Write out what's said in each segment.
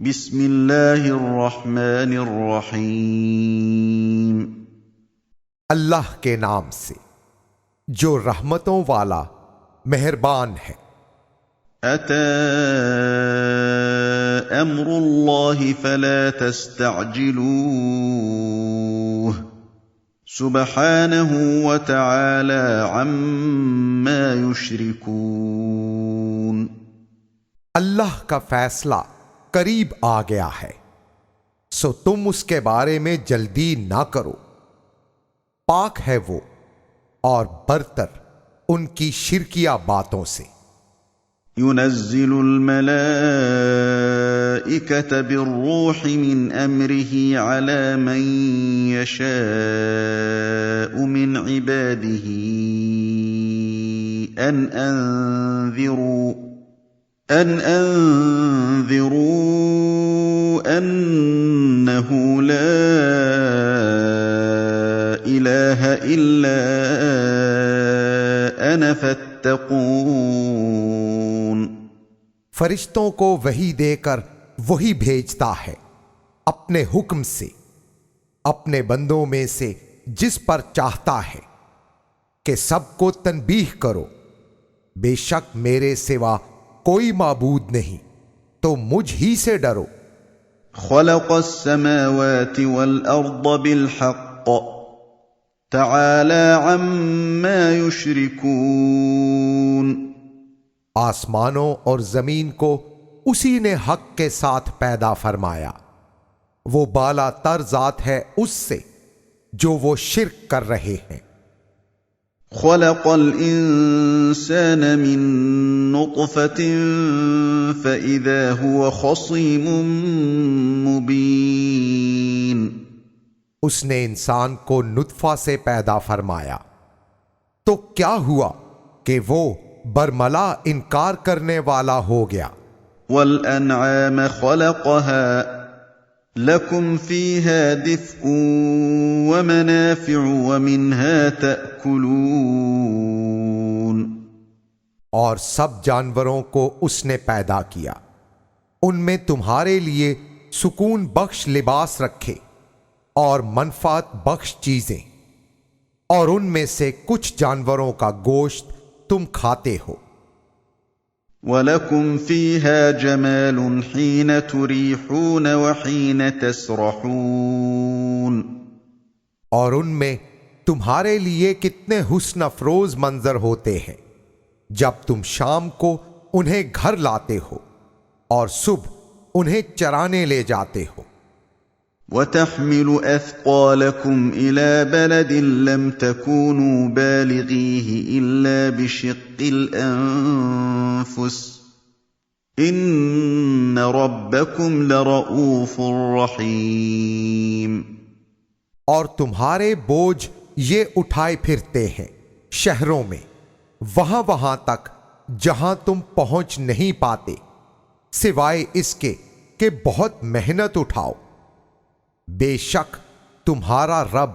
बिस्मिल्लाहिर्रहमानिर्रहीम। अल्लाह के नाम से जो रहमतों वाला मेहरबान है। अता अम्रुल्लाहि फला तस्तअजिलूह सुब्हानहु व तआला अम्मा युश्रिकून। अल्लाह का फैसला करीब आ गया है, सो तुम उसके बारे में जल्दी ना करो। पाक है वो और बरतर उनकी शिरकिया बातों से। युनज़्ज़िलुल मलाइकत बिर्रूहि मिन अम्रिही अला मन यशाअु मिन इबादिही अन अंज़िरू अन्नहु ला इलाहा इल्ला अना फत्तकून। फरिश्तों को वही देकर वही भेजता है अपने हुक्म से अपने बंदों में से जिस पर चाहता है कि सबको तनबीह करो, बेशक मेरे सिवा कोई माबूद नहीं, तो मुझ ही से डरो। खलक़स समावाति वल अर्द बिल हक़्क़ तआला अम्मा युश्रिकून। आसमानों और जमीन को उसी ने हक के साथ पैदा फरमाया, वो बाला तर जात है उससे जो वो शिर्क कर रहे हैं। खलक़ल इंसान मिन नुत्फ़तिन फ़इज़ा हुवा ख़सीमुम मुबीन। उसने इंसान को नुत्फा से पैदा फरमाया, तो क्या हुआ कि वो बरमला इनकार करने वाला हो गया। वल अनआम खलक़हा लकुम फ़ीहा दिफ़्उन व मनाफ़िउ व मिन्हा तअकुलून। और सब जानवरों को उसने पैदा किया, उनमें तुम्हारे लिए सुकून बख्श लिबास रखे और मनफात बख्श चीजें, और उनमें से कुछ जानवरों का गोश्त तुम खाते हो। वलकुम फ़ीहा जमालुन हीन तुरीहून व हीन तसरहून। और उनमें तुम्हारे लिए कितने हुस्न अफरोज मंजर होते हैं जब तुम शाम को उन्हें घर लाते हो और सुबह उन्हें चराने ले जाते हो। वतहमिलु अथक़ालकुम इला बलदिन लम तकूनू बालिग़ीहि इल्ला बिशिक़्क़िल अन्फ़ुस इन्न रब्बकुम लरऊफ़ुर रहीम। और तुम्हारे बोझ ये उठाए फिरते हैं शहरों में वहां वहां तक जहां तुम पहुंच नहीं पाते, सिवाय इसके कि बहुत मेहनत उठाओ। बेशक तुम्हारा रब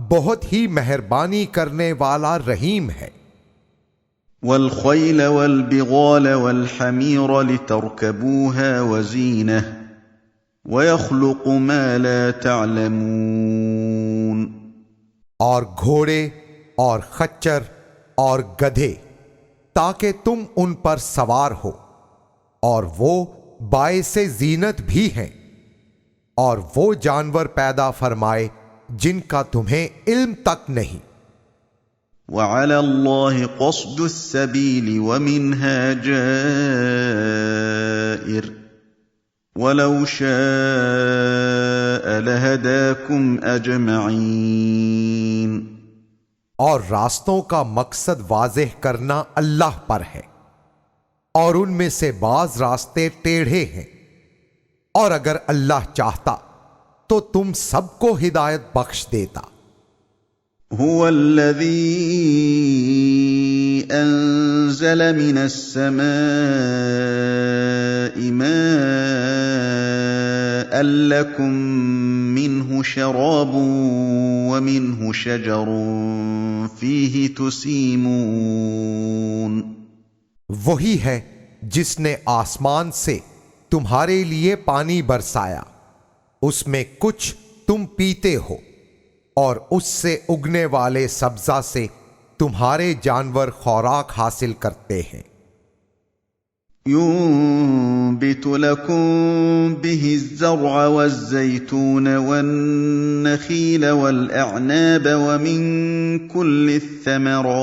बहुत ही मेहरबानी करने वाला रहीम है। वल खैल वल बिगाल वल हमीर लितरकबूहा वज़ीनह व यख्लुक़ु मा ला तअलमून। और घोड़े और खच्चर और गधे ताकि तुम उन पर सवार हो, और वो बाइसे जीनत भी हैं, और वो जानवर पैदा फरमाए जिनका तुम्हें इल्म तक नहीं। वअलल्लाहि क़स्दुस सबील व मिन्हा जाइर वलौ शाअ लहदाकुम अजमईन। और रास्तों का मकसद वाज़ेह करना अल्लाह पर है, और उनमें से बाज रास्ते टेढ़े हैं, और अगर अल्लाह चाहता तो तुम सबको हिदायत बख्श देता। हुवल्लज़ी अंज़ल मिनस समाइ माअन लकुम मिन्हु शराबुन व मिन्हु शजरुन फ़ीहि तुसीमून। वही है जिसने आसमान से तुम्हारे लिए पानी बरसाया, उसमें कुछ तुम पीते हो, और उससे उगने वाले सब्जा से तुम्हारे जानवर खुराक हासिल करते हैं। युंबितु लकुम बिहि ज़र्अ वज़्ज़ैतून वन्नखील वल्अअनाब वमिन कुल्लि थमरात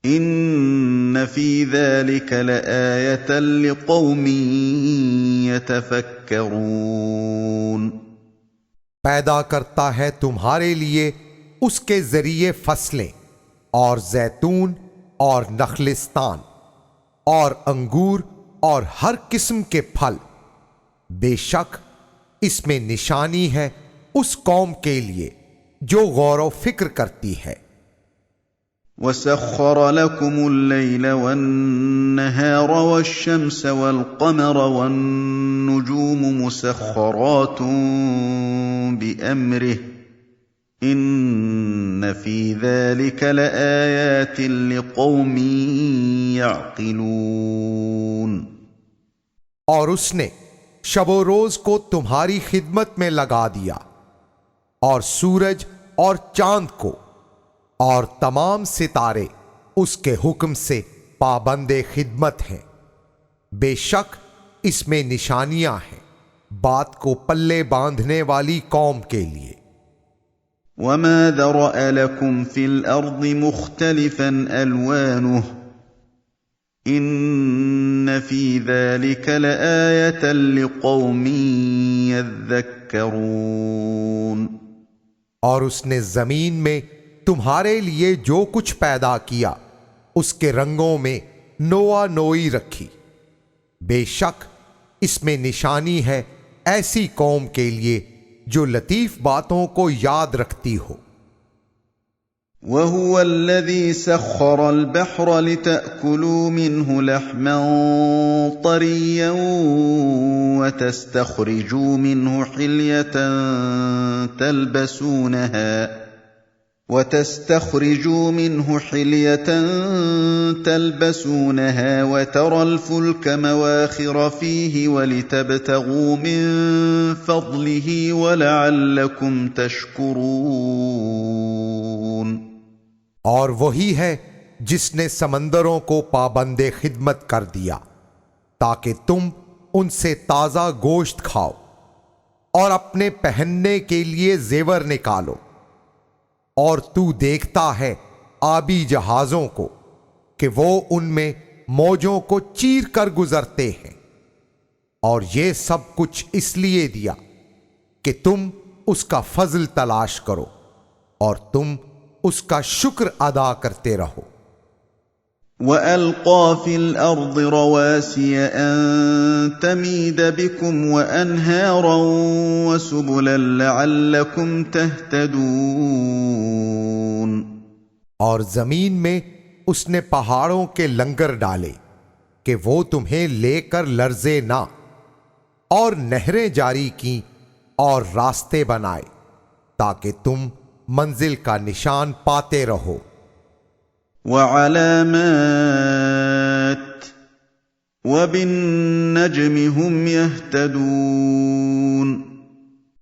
इन्न फी ज़ालिक लआयतन लिक़ौमिन यतफ़क्करून। पैदा करता है तुम्हारे लिए उसके जरिए फसलें और जैतून और नखलिस्तान और अंगूर और हर किस्म के फल। बेशक इसमें निशानी है उस कौम के लिए जो गौर फिक्र करती है। वसख्खर लकुमुल लैल वन्नहार वश्शम्स वल्क़मर वन्नुजूम मुसख्खरातुन बिअम्रिहि इन्न फी ज़ालिक लआयातिन लिक़ौमिन यअक़िलून। और उसने शबो रोज को तुम्हारी खिदमत में लगा दिया, और सूरज और चांद को और तमाम सितारे उसके हुक्म से पाबंदे खिदमत हैं। बेशक इसमें निशानियां हैं बात को पल्ले बांधने वाली कौम के लिए। वमा ज़रअ लकुम फ़िल अर्ज़ि मुख़्तलिफ़न अलवानुहु इन्न फ़ी ज़ालिक लआयतन लिक़ौमिन यज़्ज़क्करून। और उसने जमीन में तुम्हारे लिए जो कुछ पैदा किया उसके रंगों में नोआ नोई रखी। बेशक इसमें निशानी है ऐसी कौम के लिए जो लतीफ बातों को याद रखती हो। वहुव अल्लज़ी सख्खरल बहर लितअकुलू मिन्हु लहमन तरिय्यन वतस्तखरिजू मिन्हु हिल्यतन तल्बसूनहा वतरल फुल्क मवाखिर फीहि वलितब्तगू मिन फضलिहि वलअल्लकुम तशकुरून। और वही है जिसने समंदरों को पाबंदे खिदमत कर दिया ताकि तुम उनसे ताजा गोश्त खाओ और अपने पहनने के लिए जेवर निकालो। और तू देखता है आबी जहाजों को कि वो उनमें मौजों को चीर कर गुजरते हैं, और ये सब कुछ इसलिए दिया कि तुम उसका फजल तलाश करो और तुम उसका शुक्र अदा करते रहो। वअल्क़ा फ़िल अर्ज़ि रवासिय अन तमीद बिकुम वअन्हारन वसुबुलन लअल्लकुम तहतदून। और जमीन में उसने पहाड़ों के लंगर डाले कि वो तुम्हें लेकर लर्जे ना, और नहरें जारी की और रास्ते बनाए ताकि तुम मंजिल का निशान पाते रहो। वअलामात वबिन्नज्मि हुम यहतदून।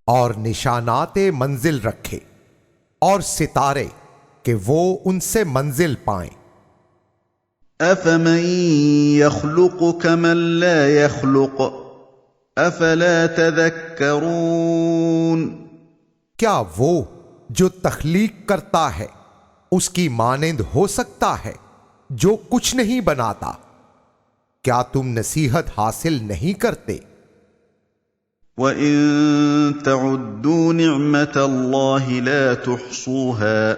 और निशानाते मंजिल रखे और सितारे कि वो उनसे मंजिल पाएं। अफमन यख्लुक़ु कमन ला यख्लुक़ अफला तज़क्करून। क्या वो जो तख्लीक करता है उसकी मानिंद हो सकता है जो कुछ नहीं बनाता? क्या तुम नसीहत हासिल नहीं करते? वइन तउद्दू निअमतल्लाहि ला तुहसूहा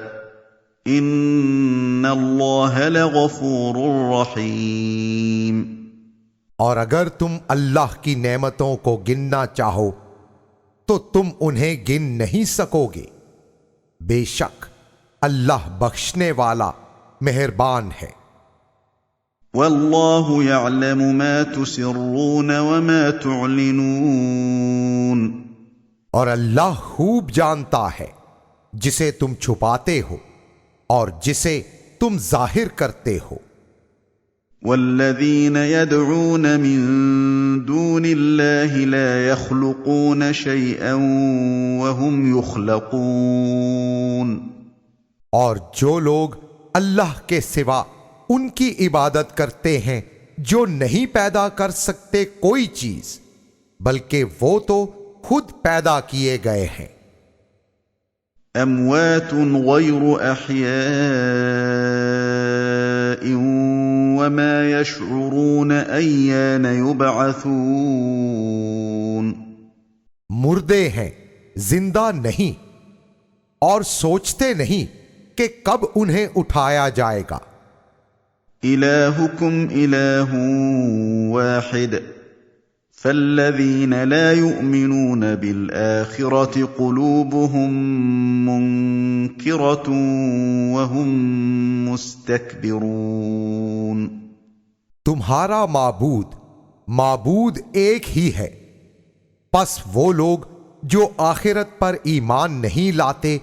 इन्नल्लाह लगफूरुर रहीम। और अगर तुम अल्लाह की नेमतों को गिनना चाहो तो तुम उन्हें गिन नहीं सकोगे। बेशक अल्लाह बख्शने वाला मेहरबान है। वल्लाहु यअलमु मा तुसिर्रून वमा तुअलिनून। और अल्लाह खूब जानता है जिसे तुम छुपाते हो और जिसे तुम जाहिर करते हो। वल्लज़ीन यदऊन मिन दूनिल्लाहि ला यख्लुकून शैअन वहुम युख्लकून। और जो लोग अल्लाह के सिवा उनकी इबादत करते हैं जो नहीं पैदा कर सकते कोई चीज, बल्कि वो तो खुद पैदा किए गए हैं। अम्वातुन गैरु अहयाइन वमा यशऊरून अय्यान युबअसून। मुर्दे हैं, जिंदा नहीं, और सोचते नहीं कि कब उन्हें उठाया जाएगा। इलाहुकुम इलाहुन वाहिद फल्लज़ीन ला युमिनून बिल आखिरति क़ुलूबुहुम मुनकिरतुन वहुम मुस्तकबिरून। तुम्हारा माबूद एक ही है, बस वो लोग जो आखिरत पर ईमान नहीं लाते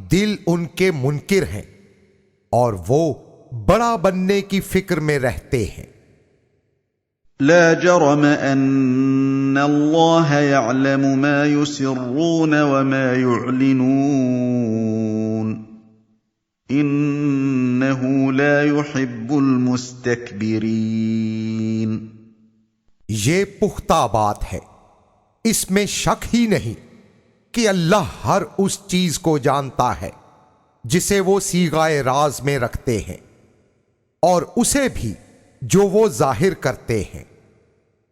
दिल उनके मुनकिर हैं और वो बड़ा बनने की फिक्र में रहते हैं। ला जरम अन्नल्लाह यअलमु मा युसिर्रून वमा युअलिनून इन्नहु ला युहिब्बुल मुस्तकबिरीन। ये पुख्ता बात है, इसमें शक ही नहीं कि अल्लाह हर उस चीज को जानता है जिसे वो सीगाए राज में रखते हैं, और उसे भी जो वो जाहिर करते हैं।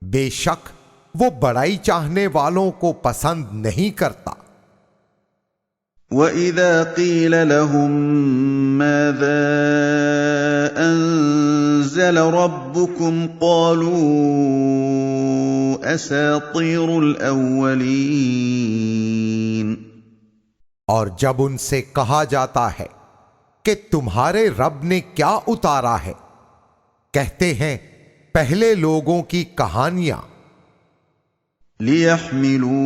बेशक वो बड़ाई चाहने वालों को पसंद नहीं करता। वइज़ा क़ील लहुम माज़ा अंज़ल रब्बुकुम क़ालू असातीरुल अव्वलीन। और जब उनसे कहा जाता है कि तुम्हारे रब ने क्या उतारा है, कहते हैं पहले लोगों की कहानियां। लियहमिलू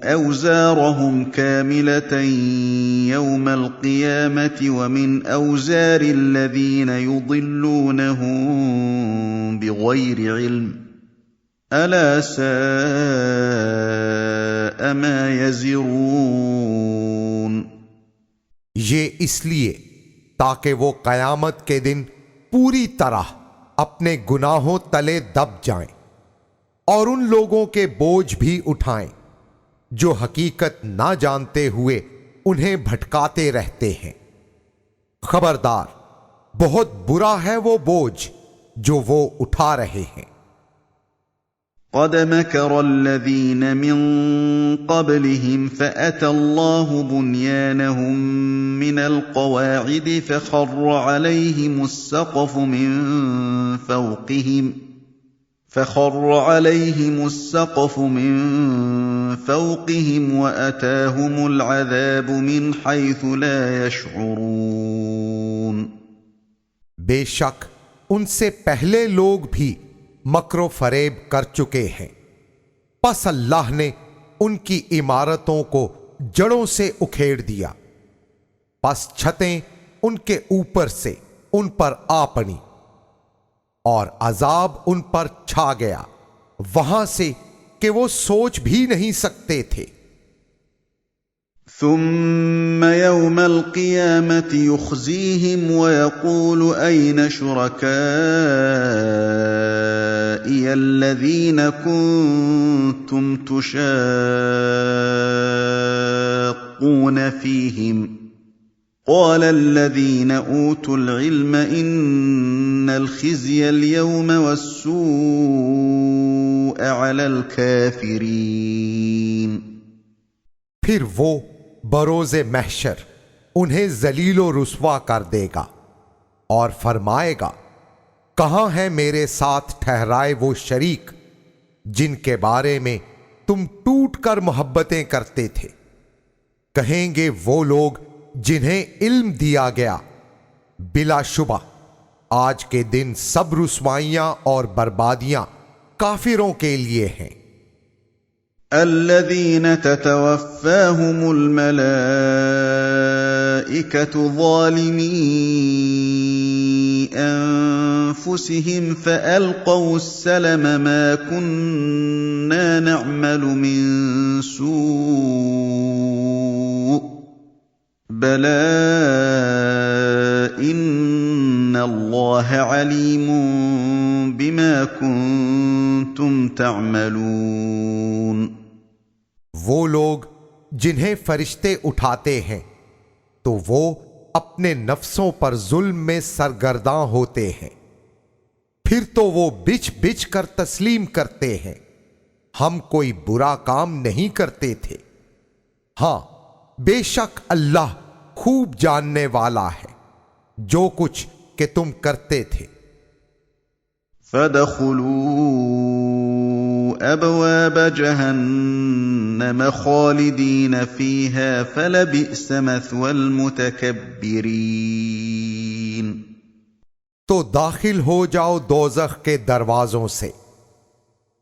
औज़ारहुम कामिलतन यौमल क़ियामति व मिन औज़ारिल लज़ीन युज़िल्लूनहुम बिग़ैरि इल्म अला साअ मा यज़िरून। ये इसलिए ताकि वो कयामत के दिन पूरी तरह अपने गुनाहों तले दब जाएं और उन लोगों के बोझ भी उठाएं जो हकीकत ना जानते हुए उन्हें भटकाते रहते हैं। खबरदार, बहुत बुरा है वो बोझ जो वो उठा रहे हैं। क़द मकरल्लज़ीन मिन क़ब्लिहिम फ़अतल्लाहु बुन्यानहुम मिनल क़वाइद फ़ख़र्र अलैहिमुस्सक़फ़ु मिन फ़ौक़िहिम वअताहुमुल अज़ाबु मिन हैथु ला यशऊरून। बेशक उनसे पहले लोग भी मक्रो फरेब कर चुके हैं, बस अल्लाह ने उनकी इमारतों को जड़ों से उखेड़ दिया, बस छतें उनके ऊपर से उन पर आ पड़ी और अजाब उन पर छा गया वहां से कि वो सोच भी नहीं सकते थे। ثم يوم القيامة يخزيهم ويقول أين شركائي الذين كنتم تشاقون فيهم قال الذين أوتوا العلم إن الخزي اليوم والسوء على الكافرين। फिर वो बरोज़े महशर उन्हें जलीलो रुस्वा कर देगा और फरमाएगा, कहां है मेरे साथ ठहराए वो शरीक जिनके बारे में तुम टूट कर मोहब्बतें करते थे। कहेंगे वो लोग जिन्हें इल्म दिया गया, बिलाशुबा आज के दिन सब रुस्वाइयां और बर्बादियां काफिरों के लिए हैं। الذين تتوفاهم الملائكة ظالمي أنفسهم فألقوا السلم ما كنا نعمل من سوء بلى إن الله عليم بما كنتم تعملون। वो लोग जिन्हें फरिश्ते उठाते हैं तो वो अपने नफ्सों पर जुल्म में सरगर्दां होते हैं, फिर तो वो बिच बिच कर तस्लीम करते हैं हम कोई बुरा काम नहीं करते थे। हां, बेशक अल्लाह खूब जानने वाला है जो कुछ कि तुम करते थे। फदखुलू अबवाब जहन्नम खालिदीन फीहा फलबिअस मथवल मुतकब्बिरीन। तो दाखिल हो जाओ दोज़ख के दरवाजों से,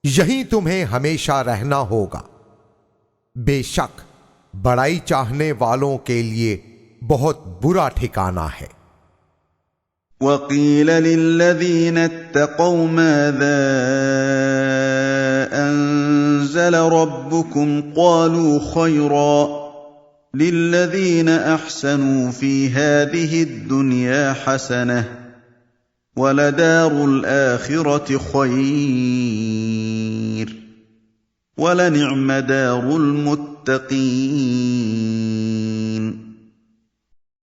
यहीं तुम्हें हमेशा रहना होगा। बेशक बड़ाई चाहने वालों के लिए बहुत बुरा ठिकाना है। वक़ील लिल्लज़ीन इत्तक़ौ माज़ा अंज़ल रब्बुकुम क़ालू ख़ैरा लिल्लज़ीन अहसनू फ़ी हाज़िहि दुनिया हसनह वलदारुल आखिरति ख़ैर वलनिअम दारुल मुत्तक़ीन।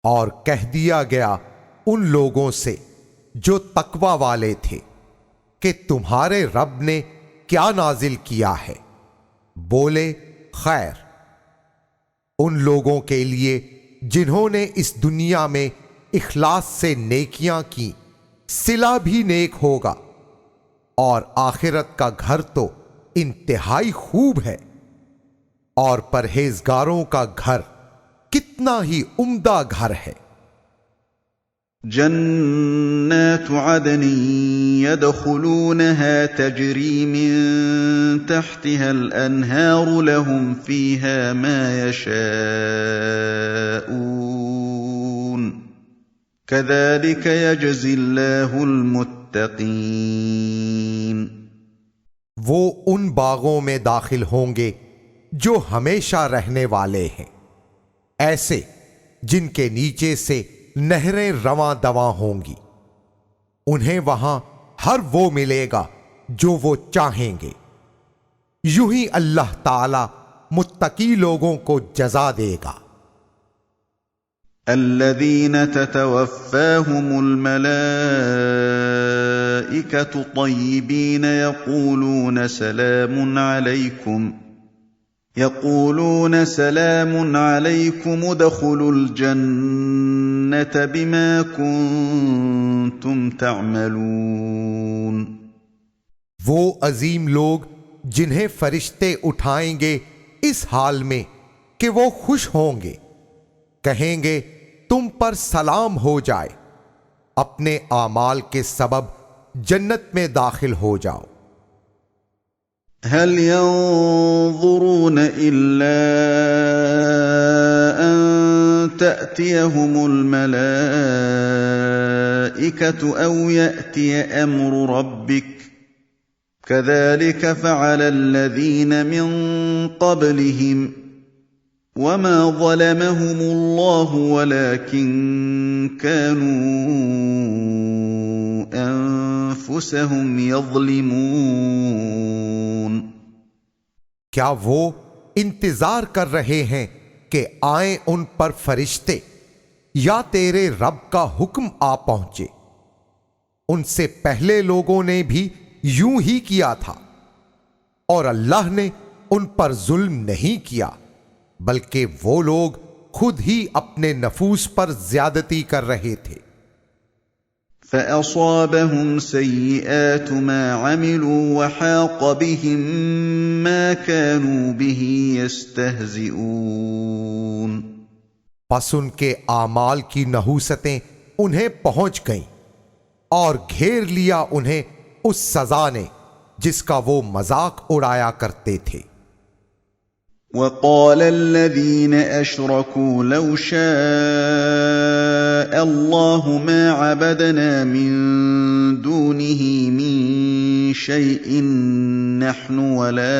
और कह दिया गया उन लोगों से जो तकवा वाले थे कि तुम्हारे रब ने क्या नाजिल किया है। बोले खैर, उन लोगों के लिए जिन्होंने इस दुनिया में इखलास से नेकियां की, सिला भी नेक होगा और आखिरत का घर तो इंतहाई खूब है, और परहेजगारों का घर कितना ही उम्दा घर है। जन्नातु अदन यदखुलूनहा तजरी मिन तहतिहल अन्हारु लहुम फीहा मा यशाऊन कज़ालिक यजज़िल्लाहुल मुत्तक़ीन। वो उन बागों में दाखिल होंगे जो हमेशा रहने वाले हैं, ऐसे जिनके नीचे से नहरें रवां दवां होंगी। उन्हें वहां हर वो मिलेगा जो वो चाहेंगे। यूं ही अल्लाह ताला मुत्तकी लोगों को जजा देगा। अल्लज़ीन ततवफ़्फ़ाहुमुल मलाइकतु तय्यिबीन यक़ूलून सलामुन अलैकुम उदख़ुलुल जन्नत बिमा कुन्तुम तअमलून। वो अजीम लोग जिन्हें फरिश्ते उठाएंगे इस हाल में कि वो खुश होंगे, कहेंगे तुम पर सलाम हो जाए, अपने आमाल के सबब जन्नत में दाखिल हो जाओ। हल यंज़ुरून इल्ला अन तअतियहुमुल मलाइकतु औ यअतिय अम्रु रब्बिक कज़ालिक फ़अलल्लज़ीन मिन क़ब्लिहिम वमा ज़लमहुमुल्लाहु वलाकिन कानू अनफुसहुम यज़लिमून। क्या वो इंतजार कर रहे हैं कि आए उन पर फरिश्ते या तेरे रब का हुक्म आ पहुंचे? उनसे पहले लोगों ने भी यूं ही किया था और अल्लाह ने उन पर जुल्म नहीं किया, बल्कि वो लोग खुद ही अपने नफूस पर ज्यादती कर रहे थे। फ़असाबहुम सय्यिआतु मा अमिलू वहाक़ बिहिम मा कानू बिही यस्तहज़िऊन। बस उनके आमाल की नहूसतें उन्हें पहुंच गईं और घेर लिया उन्हें उस सजा ने जिसका वो मजाक उड़ाया करते थे। वक़ाल अल्लज़ीन अशरकू लौ शाअ الله ما عبدنا من دونه من شيء نحن ولا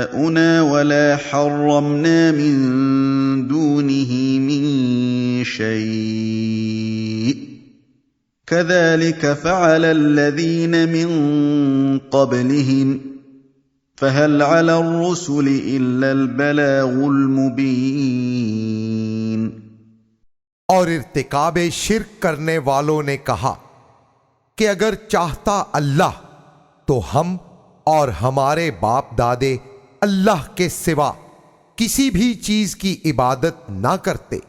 آباؤنا ولا حرمنا من دونه من شيء كذلك فعل الذين من قبلهم فهل على الرسل إلا البلاغ المبين। और इर्तिकाबे शिर्क करने वालों ने कहा कि अगर चाहता अल्लाह तो हम और हमारे बाप दादे अल्लाह के सिवा किसी भी चीज की इबादत ना करते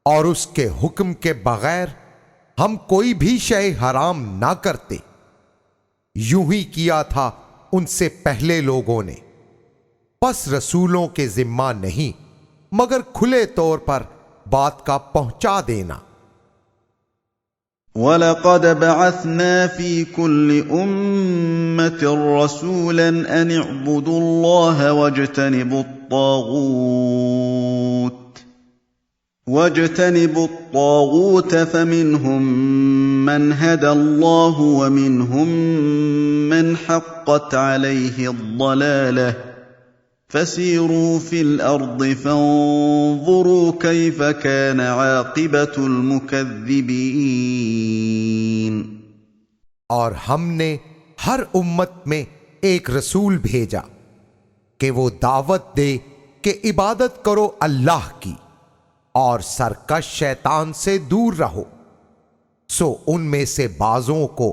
और उसके हुक्म के बगैर हम कोई भी शय हराम ना करते। यूं ही किया था उनसे पहले लोगों ने, बस रसूलों के जिम्मा नहीं मगर खुले तौर पर बात का पहुंचा देना। वलक़द बअसना फी कुल्लि उम्मतिन रसूलन अन इअ्बुदुल्लाह वज्तनिबुत तागूत फमिनहुम मन हदल्लाह व मिनहुम मन हक़्क़त अलैहि अद्दलालह फसीरू फिल अर्द फंज़ुरू कैफ़ कान आक़िबतुल मुकज़्ज़िबीन। और हमने हर उम्मत में एक रसूल भेजा कि वो दावत दे कि इबादत करो अल्लाह की और सरकश शैतान से दूर रहो। सो उनमें से बाज़ों को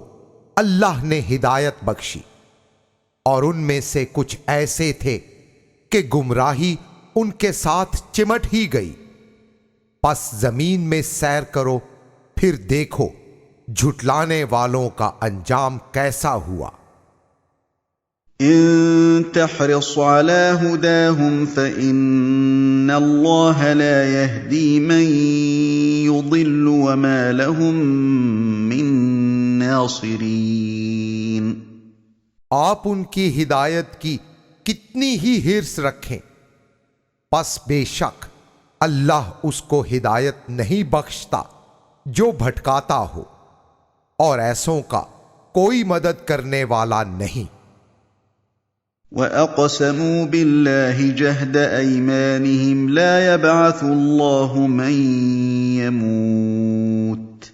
अल्लाह ने हिदायत बख्शी और उनमें से कुछ ऐसे थे कि गुमराही उनके साथ चिमट ही गई। पस जमीन में सैर करो फिर देखो झुटलाने वालों का अंजाम कैसा हुआ। इन तहरिस अला हुदाहुम फइन्नल्लाह ला यहदी मन युदिल्लु वमा लहुम मिन नासिरीन। आप उनकी हिदायत की कितनी ही हिर्स रखें, पस बेशक अल्लाह उसको हिदायत नहीं बख्शता जो भटकाता हो, और ऐसों का कोई मदद करने वाला नहीं। वअक़समू बिल्लाहि जहद अयमानिहिम ला यबअथुल्लाहु मन यमूत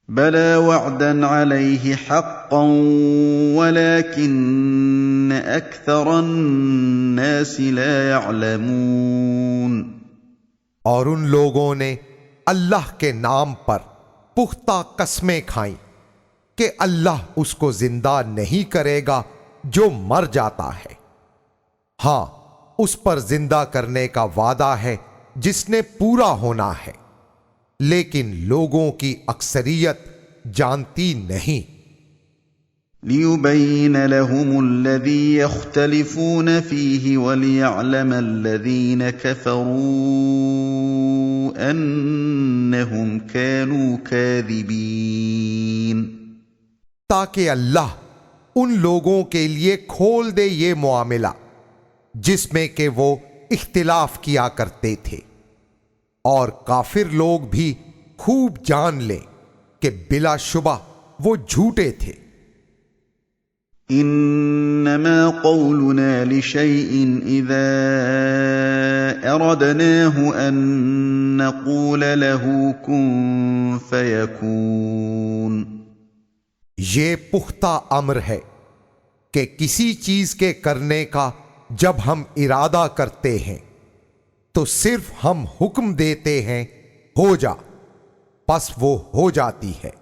बला वअदन अलैहि हक़्क़न वलाकिन्न अक्सरन नासि ला यअलमून। और उन लोगों ने अल्लाह के नाम पर पुख्ता कस्में खाईं कि अल्लाह उसको जिंदा नहीं करेगा जो मर जाता है। हां, उस पर जिंदा करने का वादा है जिसने पूरा होना है, लेकिन लोगों की अक्सरियत जानती नहीं। लियुबय्यिन लहुमुल्लज़ी यख्तलिफून फ़ीहि वलियअलमल्लज़ीन कफ़रू अन्नहुम कानू काज़िबीन। ताकि अल्लाह उन लोगों के लिए खोल दे ये मुआमिला जिसमें कि वो इख्तिलाफ किया करते थे, और काफिर लोग भी खूब जान लें कि बिलाशुबा वो झूठे थे। इन्नमा क़ौलुना लिशैइन इज़ा अरदनाहु अन नक़ूल लहू कुन फ़यकून। ये पुख्ता अम्र है कि किसी चीज के करने का जब हम इरादा करते हैं तो सिर्फ हम हुक्म देते हैं हो जा, बस वो हो जाती है।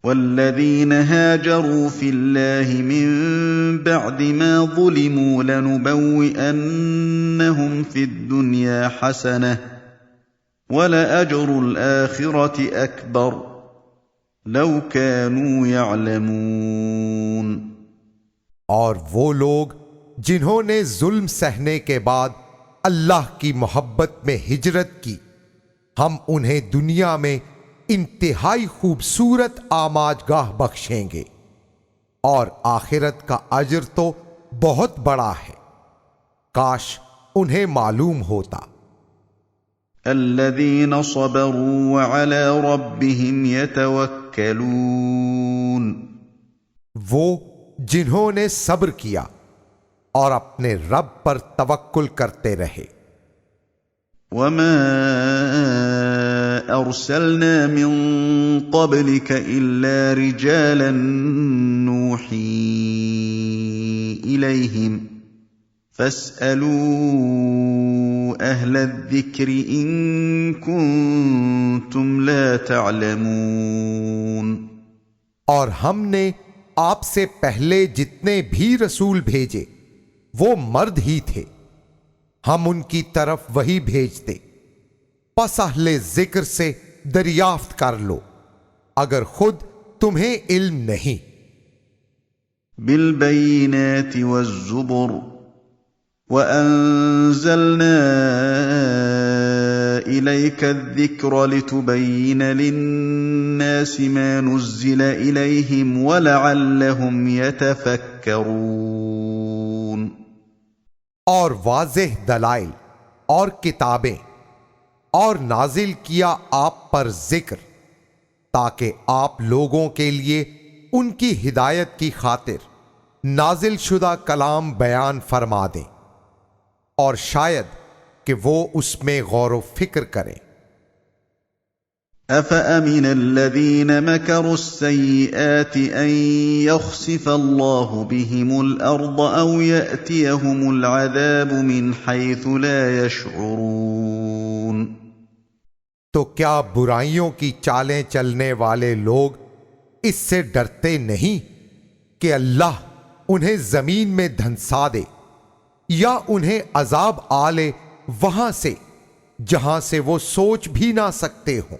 वल्लज़ीन हाजरू फ़िल्लाहि मिन बअदि मा ज़ुलिमू लनुबव्विअन्नहुम फ़िद्दुन्या हसनह वलअज्रुल आखिरति अकबर लौ कानू यअलमून। और वो लोग जिन्होंने जुल्म सहने के बाद अल्लाह की मोहब्बत में हिजरत की, हम उन्हें दुनिया में इंतहाई खूबसूरत आमाजगाह बख्शेंगे और आखिरत का अजर तो बहुत बड़ा है, काश उन्हें मालूम होता। الذين صبروا وعلى ربهم يتوكلون, वो जिन्होंने सब्र किया और अपने रब पर तवक्कुल करते रहे। وما أرسلنا من قبلك إلا رجالا نوحي إليهم فاسألوا أهل الذكر إن كنتم لا تعلمون। और हमने आपसे पहले जितने भी रसूल भेजे वो मर्द ही थे, हम उनकी तरफ वही भेजते। पस अहले जिक्र से दरियाफ्त कर लो अगर खुद तुम्हें इल्म नहीं। बिलबय्यिनात वज़्ज़ुबुर वअंज़लना इलैका अज़्ज़िक्र लितुबय्यिन लिन्नासि मा नुज़्ज़िल इलैहिम वलअल्लहुम यतफक्करून। और वाज़ेह दलाइल और किताबें और नाजिल किया आप पर जिक्र ताकि आप लोगों के लिए उनकी हिदायत की खातिर नाजिल शुदा कलाम बयान फरमा दें और शायद कि वो उसमें गौर व फिक्र करें। अफ़अमिन अल्लज़ीन मकरू अस्सय्यिआत अन यख़सिफ़ अल्लाहु बिहिमुल अर्द औ यअतियहुमुल अज़ाबु मिन हैथु ला यशऊरून। तो क्या बुराइयों की चालें चलने वाले लोग इससे डरते नहीं कि अल्लाह उन्हें जमीन में धंसा दे या उन्हें अजाब आले वहां से जहां से वो सोच भी ना सकते हों।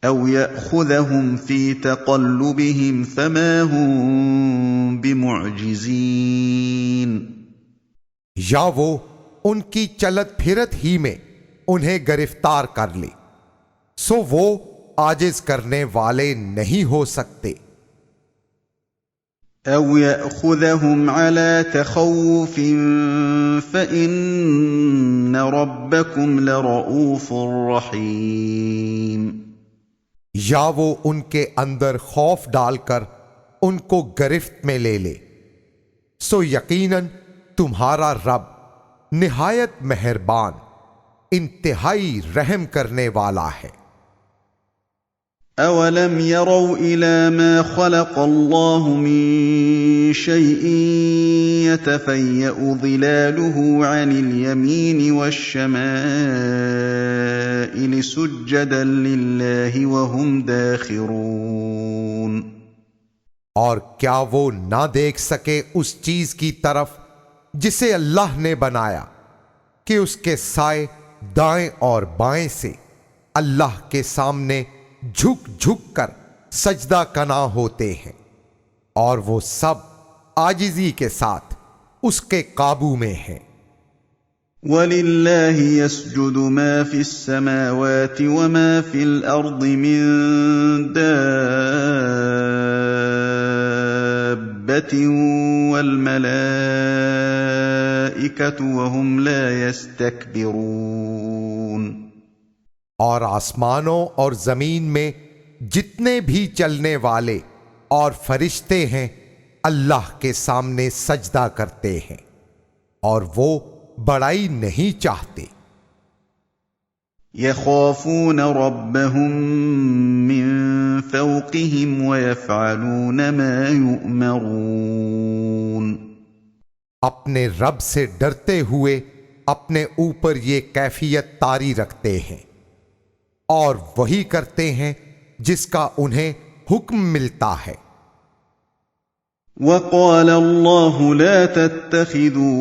औ यअख़ुज़हुम फ़ी तक़ल्लुबिहिम फ़मा हुम बिमुअजिज़ीन। या वो उनकी चलत फिरत ही में उन्हें गिरफ्तार कर ले, सो वो आजिज करने वाले नहीं हो सकते। औ यअख़ुज़हुम अला तख़व्वुफ़िन फ़इन्न रब्बकुम लरऊफ़ुर रहीम। या वो उनके अंदर खौफ डालकर उनको गिरफ्त में ले ले, सो यकीनन तुम्हारा रब निहायत मेहरबान इंतहाई रहम करने वाला है। अवलम यरौ इला मा खलक़ल्लाहु मिन शैइन यतफ़य्यउ ज़िलालुहु अनिल यमीनि वश्शमाइलि सुज्जदन लिल्लाहि वहुम दाखिरून। और क्या वो ना देख सके उस चीज की तरफ जिसे अल्लाह ने बनाया कि उसके साए दाएं और बाएं से अल्लाह के सामने झुक झुक कर सजदा कना होते हैं और वो सब आजिजी के साथ उसके काबू में हैं। वलिल्लाहि यस्जुदु मा फिस समावाति व मा फिल अर्दि मिन दाब्बतिन वल मलाइकतु व हुम ला यस्तकबिरून। और आसमानों और जमीन में जितने भी चलने वाले और फरिश्ते हैं अल्लाह के सामने सजदा करते हैं और वो बड़ाई नहीं चाहते। यख़ाफ़ून रब्बहुम मिन फ़ौक़िहिम व यफ़अलून मा युअमरून। अपने रब से डरते हुए अपने ऊपर ये कैफियत तारी रखते हैं और वही करते हैं जिसका उन्हें हुक्म मिलता है। वक़ाल अल्लाहु ला तत्तखिदू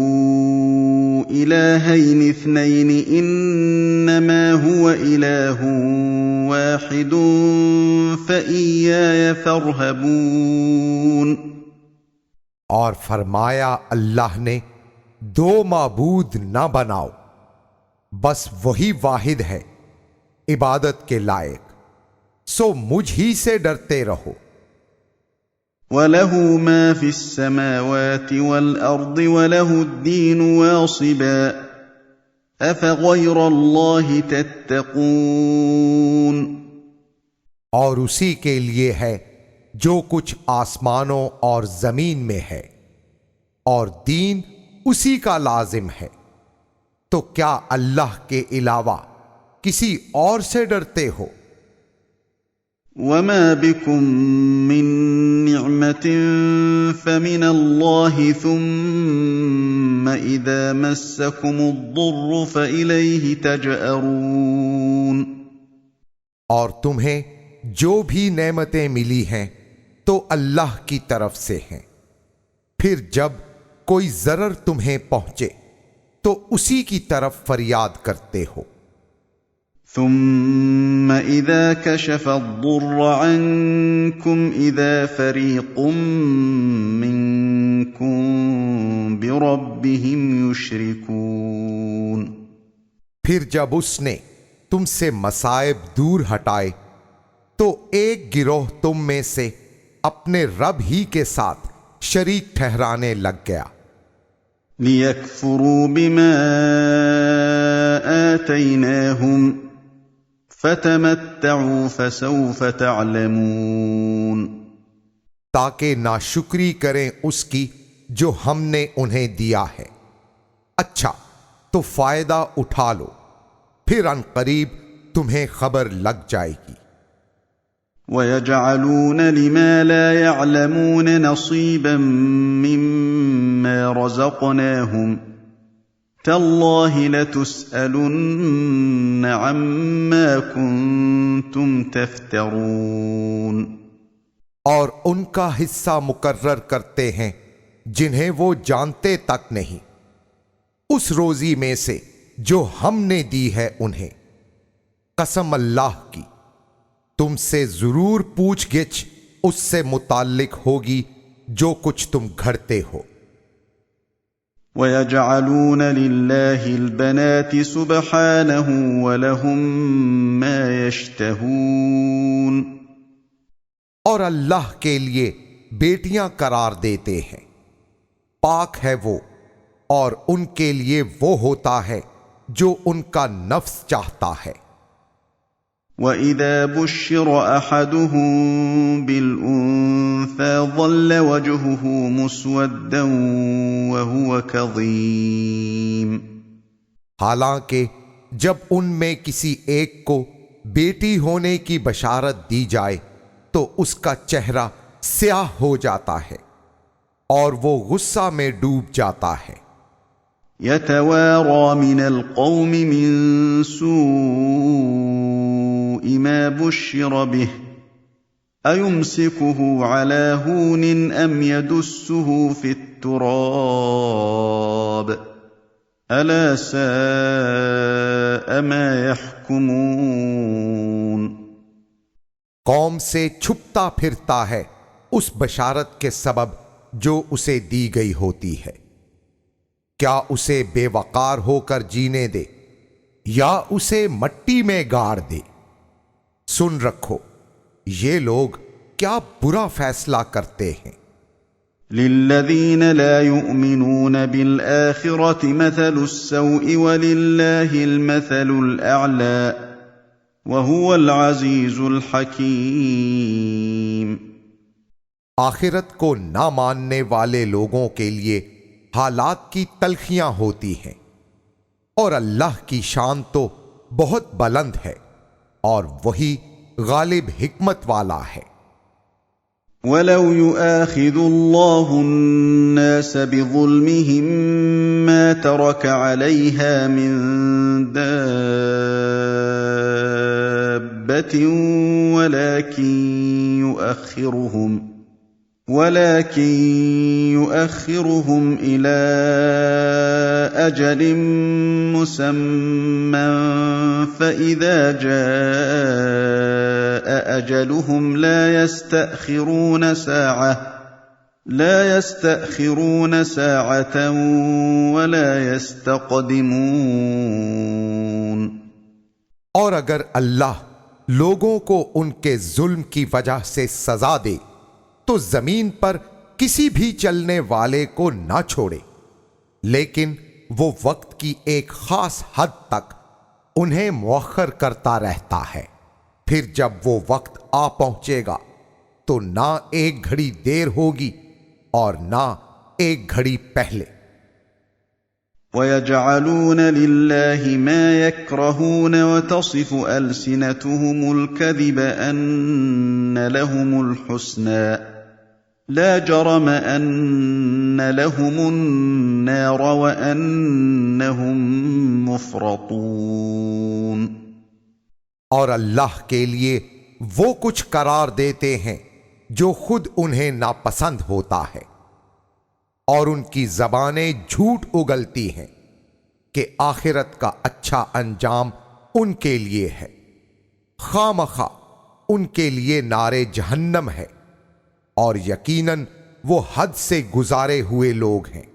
इलाहैनि इस्नैनि इन्नमा हुवा इलाहुन वाहिदुन फ़इय्याय फ़रहबून। और फरमाया अल्लाह ने दो माबूद ना बनाओ, बस वही वाहिद है इबादत के लायक। सो मुझ ही से डरते रहो। वलहु मा फिस्समावाति वल-अर्द वलहु द्दीन वासिबा अफ़ग़ैरल्लाहि तत्तक़ून। और उसी के लिए है जो कुछ आसमानों और जमीन में है, और दीन उसी का लाजिम है। तो क्या अल्लाह के अलावा किसी और से डरते हो? वमा बिकुम मिन निअमतिन फमिनल्लाहि थुम्मा इज़ा मस्सकुमुद्दुर्रु फइलैहि तजअरून। और तुम्हें जो भी नेमतें मिली हैं तो अल्लाह की तरफ से हैं। फिर जब कोई जरर तुम्हें पहुंचे तो उसी की तरफ फरियाद करते हो। थुम्मा इज़ा कशफ़ अद्दुर्र अन्कुम इज़ा फ़रीक़ुम मिनकुम बिरब्बिहिम युश्रिकून। फिर जब उसने तुमसे मसाइब दूर हटाए तो एक गिरोह तुम में से अपने रब ही के साथ शरीक ठहराने लग गया। लियकफुरू बिमा आतैनाहुम फतमत्तऊ फसौफ तअलमून। ताकि नाशुक्री करें उसकी जो हमने उन्हें दिया है। अच्छा, तो फायदा उठा लो, फिर अनकरीब तुम्हें खबर लग जाएगी। वयजअलून लिमा ला यअलमून नसीबन मिम्मा रज़क़नाहुम तल्लाहि लतुस्अलुन्न अम्मा कुन्तुम तफ्तरून। और उनका हिस्सा मुकर्रर करते हैं जिन्हें वो जानते तक नहीं, उस रोजी में से जो हमने दी है उन्हें। कसम अल्लाह की, तुमसे जरूर पूछगिछ उससे मुताल्लिक होगी जो कुछ तुम घड़ते हो। वयजअलून लिल्लाहिल बनाति सुब्हानहु वलहुम मा यश्तहून। और अल्लाह के लिए बेटियां करार देते हैं। पाक है वो, और उनके लिए वो होता है जो उनका नफ्स चाहता है। वइज़ा बुश्शिर अहदुहुम बिल-उन्सा ज़ल्ल वजहुहु मुस्वद्दन वहुव कज़ीम। हालांकि जब उनमें किसी एक को बेटी होने की बशारत दी जाए तो उसका चेहरा स्याह हो जाता है और वो गुस्सा में डूब जाता है। यतवारा मिनल कौमि मिन सूइ मा बुश्शिर बिह अयुम्सिकुहु अला हूनिन अम यदुस्सुहु फित्तुराब अला साअ मा यहकुमून। कौम से छुपता फिरता है उस बशारत के सबब जो उसे दी गई होती है। क्या उसे बेवकार होकर जीने दे या उसे मट्टी में गाड़ दे। सुन रखो, ये लोग क्या बुरा फैसला करते हैं। लिल्लज़ीन ला युमिनून बिल आखिरति मसलुस्सौइ वलिल्लाहिल मसलुल अअला वहुवल अज़ीज़ुल हकीम। आखिरत को ना मानने वाले लोगों के लिए हालात की तलखियां होती हैं, और अल्लाह की शान तो बहुत बुलंद है और वही गालिब हिकमत वाला है। वलौ युआखिदुल्लाहु अन्नास बिज़ुल्मिहिम मा तरक अलैहा मिन दाब्बतिन वलाकिन युअख्खिरुहुम इला अजलिन मुसम्मन फ़इज़ा जाअ अजलुहुम ला यस्तअखिरून साअतन वला यस्तक़दिमून। और अगर अल्लाह लोगों को उनके जुल्म की वजह से सजा दे तो जमीन पर किसी भी चलने वाले को ना छोड़े, लेकिन वो वक्त की एक खास हद तक उन्हें मुअख्खर करता रहता है। फिर जब वो वक्त आ पहुंचेगा तो ना एक घड़ी देर होगी और ना एक घड़ी पहले। وَيَجْعَلُونَ لِلَّهِ مَا يَكْرَهُونَ وَتَصِفُ أَلْسِنَتُهُمُ الْكَذِبَ أَنَّ لَهُمُ الْحُسْنَىٰ لَا جَرَمَ أَنَّ لَهُمُ النَّارَ وَأَنَّهُمْ مُفْرَطُونَ। और अल्लाह के लिए वो कुछ करार देते हैं जो खुद उन्हें नापसंद होता है, और उनकी जबानें झूठ उगलती हैं कि आखिरत का अच्छा अंजाम उनके लिए है। खामखा उनके लिए नारे जहन्नम है, और यकीनन वो हद से गुजारे हुए लोग हैं।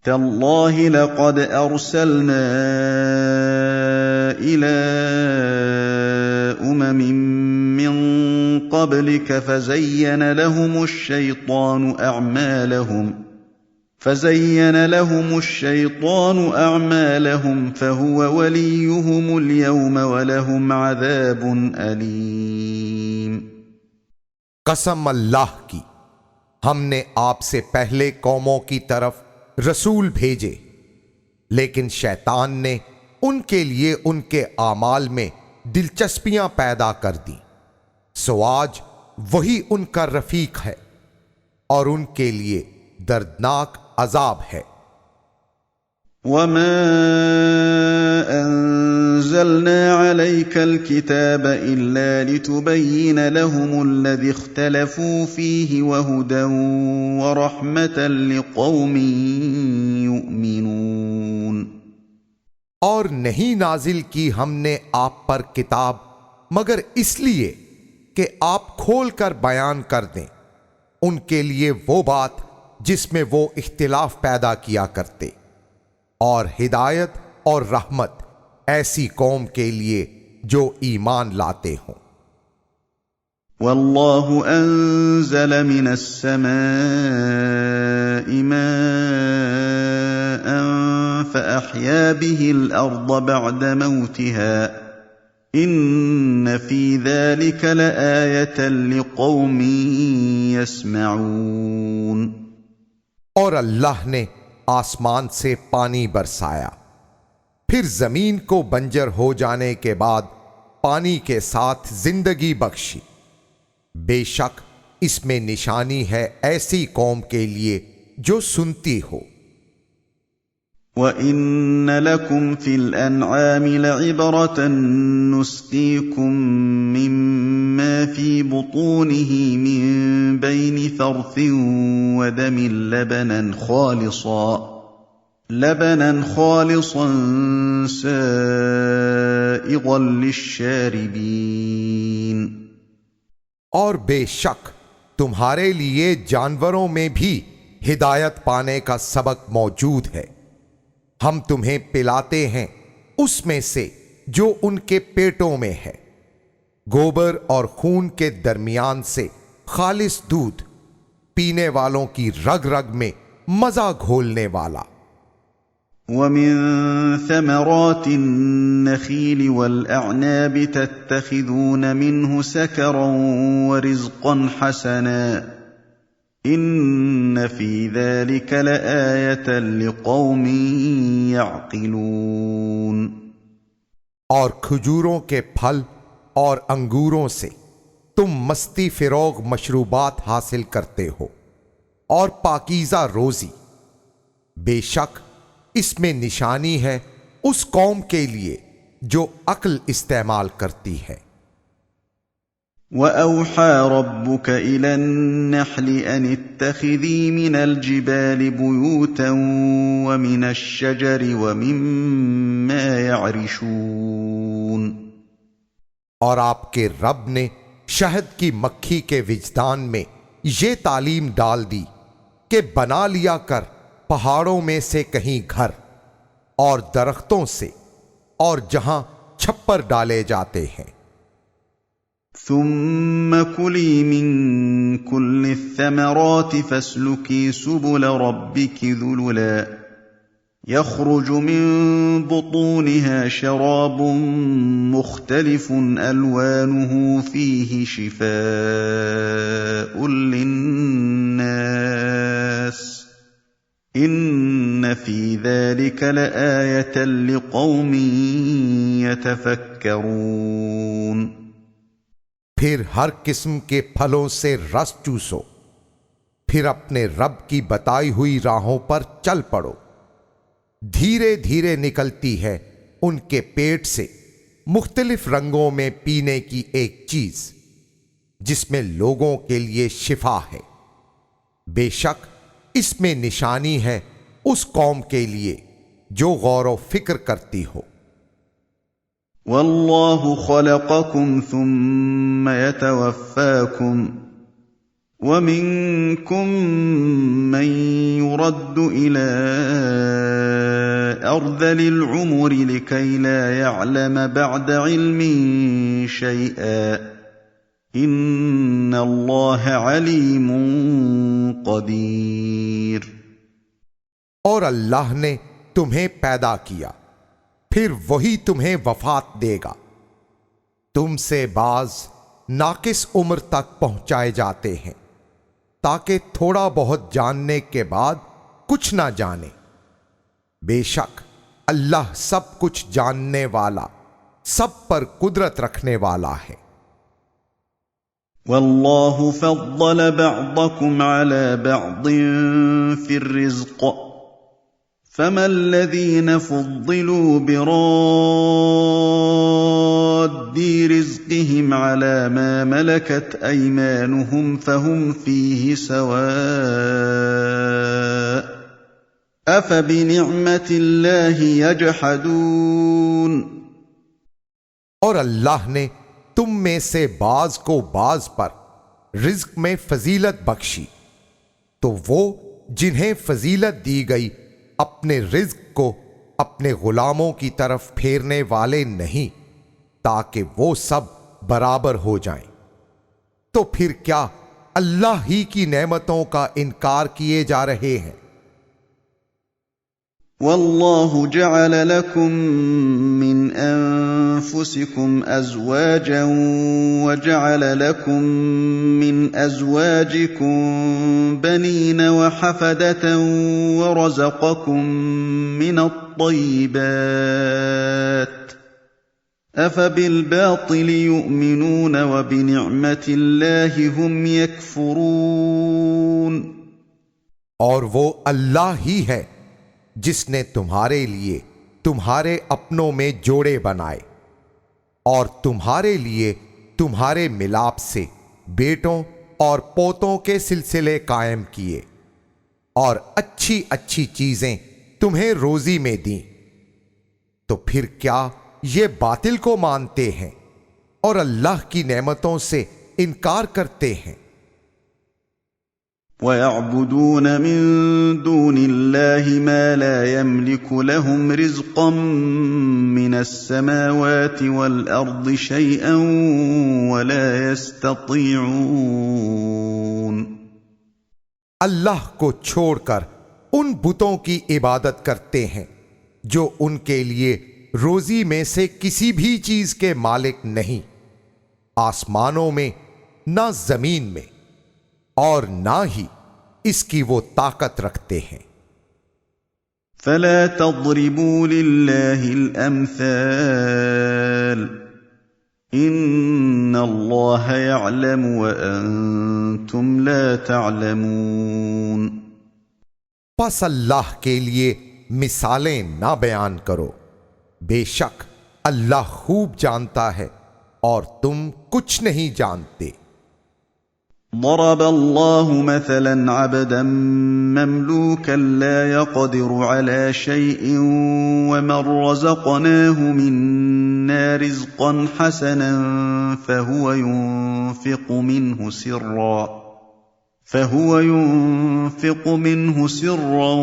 तल्लाहि लक़द अरसलना इला उममिन मिन क़ब्लिक फ़ज़य्यन लहुमुश-शैतानु अअमालहुम फ़हुव वलियुहुमुल यौम वलहुम अज़ाबुन अलीम। कसम अल्लाह की, हमने आपसे पहले कौमों की तरफ रसूल भेजे, लेकिन शैतान ने उनके लिए उनके आमाल में दिलचस्पियां पैदा कर दी, सो आज वही उनका रफीक है और उनके लिए दर्दनाक अजाब है। वमा अंज़लना अलैकल किताब इल्ला लितुबय्यिन लहुमुल्लज़ी इख्तलफू फीहि वहुदन व रहमतन लिक़ौमिन युमिनून। और नहीं नाजिल की हमने आप पर किताब मगर इसलिए कि आप खोल कर बयान कर दें उनके लिए वो बात जिसमें वो इख्तिलाफ पैदा किया करते, और हिदायत और रहमत ऐसी कौम के लिए जो ईमान लाते हों। वल्लाहु अंज़ल मिनस समाई माअन फ़अह्या बिहिल अर्द बअद मौतिहा इन्न फ़ी ज़ालिक लआयतन लिक़ौमिन यस्मऊन। और अल्लाह ने आसमान से पानी बरसाया, फिर जमीन को बंजर हो जाने के बाद पानी के साथ जिंदगी बख्शी। बेशक इसमें निशानी है ऐसी कौम के लिए जो सुनती हो। वइन्न लकुम फिल अनआमि लइब्रतन नुस्कीकुम मिम्मा फी बुतूनिही मिन बैनि फर्थिन व दमिन लबनन खालिसन साइगन लिश्शारिबीन। और बेशक तुम्हारे लिए जानवरों में भी हिदायत पाने का सबक मौजूद है। हम तुम्हें पिलाते हैं उसमें से जो उनके पेटों में है, गोबर और खून के दरमियान से खालिस दूध, पीने वालों की रग रग में मजा घोलने वाला। वमिन समरातिन नखील वल अअनाब तत्तखिज़ून मिन्हु सकरन व रिज़्क़न हसना इन्न फ़ी ज़ालिक लआयतन लिक़ौमिन यअक़िलून। और खजूरों के फल और अंगूरों से तुम मस्ती फिरोग मशरूबात हासिल करते हो और पाकीज़ा रोजी। बेशक इसमें निशानी है उस कौम के लिए जो अक्ल इस्तेमाल करती है। वअौहा रब्बुक इलन नहलि अन इत्तखिज़ी मिनल जिबालि बुयूतन व मिनश शजरि व मिम्मा यअरिशून। और आपके रब ने शहद की मक्खी के विजदान में ये तालीम डाल दी कि बना लिया कर पहाड़ों में से कहीं घर और दरख्तों से, और जहां छप्पर डाले जाते हैं। ثم كلي من كل الثمرات فاسلكي سبل ربك ذللا يخرج من بطونها شراب مختلف ألوانه فيه شفاء للناس إن في ذلك لآية لقوم يتفكرون। फिर हर किस्म के फलों से रस चूसो, फिर अपने रब की बताई हुई राहों पर चल पड़ो। धीरे धीरे निकलती है उनके पेट से मुख्तलिफ रंगों में पीने की एक चीज, जिसमें लोगों के लिए शिफा है। बेशक इसमें निशानी है उस कौम के लिए जो गौर व फिक्र करती हो। वल्लाहु खलक़कुम सुम्मा यतवफ़्फ़ाकुम वमिनकुम मन युरद्दु इला अर्ज़लिल उमरि लिकै ला यअलम बअद इल्मिन शैअन इन्नल्लाह अलीमुन क़दीर। और अल्लाह ने तुम्हें पैदा किया, फिर वही तुम्हें वफात देगा। तुमसे बाज नाकिस उम्र तक पहुंचाए जाते हैं, ताकि थोड़ा बहुत जानने के बाद कुछ ना जाने। बेशक अल्लाह सब कुछ जानने वाला, सब पर कुदरत रखने वाला है। वल्लाहु फद्दल बअदकुम अला बअदिन फिर रिज़्क़ फमल्लज़ीन फुद्दिलू बिरद्दि रिज़्क़िहिम अला मा मलकत अयमानुहुम फहुम फ़ीहि सवाअ अफ़बिनिअमतिल्लाहि यजहदून। और अल्लाह ने तुम में से बाज को बाज पर रिज्क में फजीलत बख्शी, तो वो जिन्हें फजीलत दी गई अपने रिज्क को अपने गुलामों की तरफ फेरने वाले नहीं, ताकि वो सब बराबर हो जाएं। तो फिर क्या अल्लाह ही की नेमतों का इनकार किए जा रहे हैं? वल्लाहु जअल लकुम मिन अनफुसिकुम अज़वाजन वजअल लकुम मिन अज़वाजिकुम बनीन वहफदतन वरज़क़कुम मिनत-तय्यिबात अफ़बिल-बातिलि यु'मिनून वबिनिअमतिल्लाहि हुम यकफुरून। और वो अल्लाह ही है जिसने तुम्हारे लिए तुम्हारे अपनों में जोड़े बनाए और तुम्हारे लिए तुम्हारे मिलाप से बेटों और पोतों के सिलसिले कायम किए और अच्छी अच्छी चीजें तुम्हें रोजी में दी। तो फिर क्या ये बातिल को मानते हैं और अल्लाह की नेमतों से इनकार करते हैं? वयअबुदून मिन दूनिल्लाहि मा ला यमलिकु लहुम रिज़्क़न मिनस्समावाति वल अर्दि शैअन वला यस्ततीऊन। अल्लाह को छोड़कर उन बुतों की इबादत करते हैं जो उनके लिए रोजी में से किसी भी चीज के मालिक नहीं, आसमानों में ना जमीन में, और ना ही इसकी वो ताकत रखते हैं। फला तज़रिबू लिल्लाहिल अम्साल इन्नल्लाह यअलमु व अंतुम ला तअलमून। बस अल्लाह के लिए मिसालें ना बयान करो, बेशक अल्लाह खूब जानता है और तुम कुछ नहीं जानते। ضرب الله مثلا عبدا مملوكا لا يقدر على شيء ومن رزقناه منا رزقا حسنا فهو ينفق منه سرا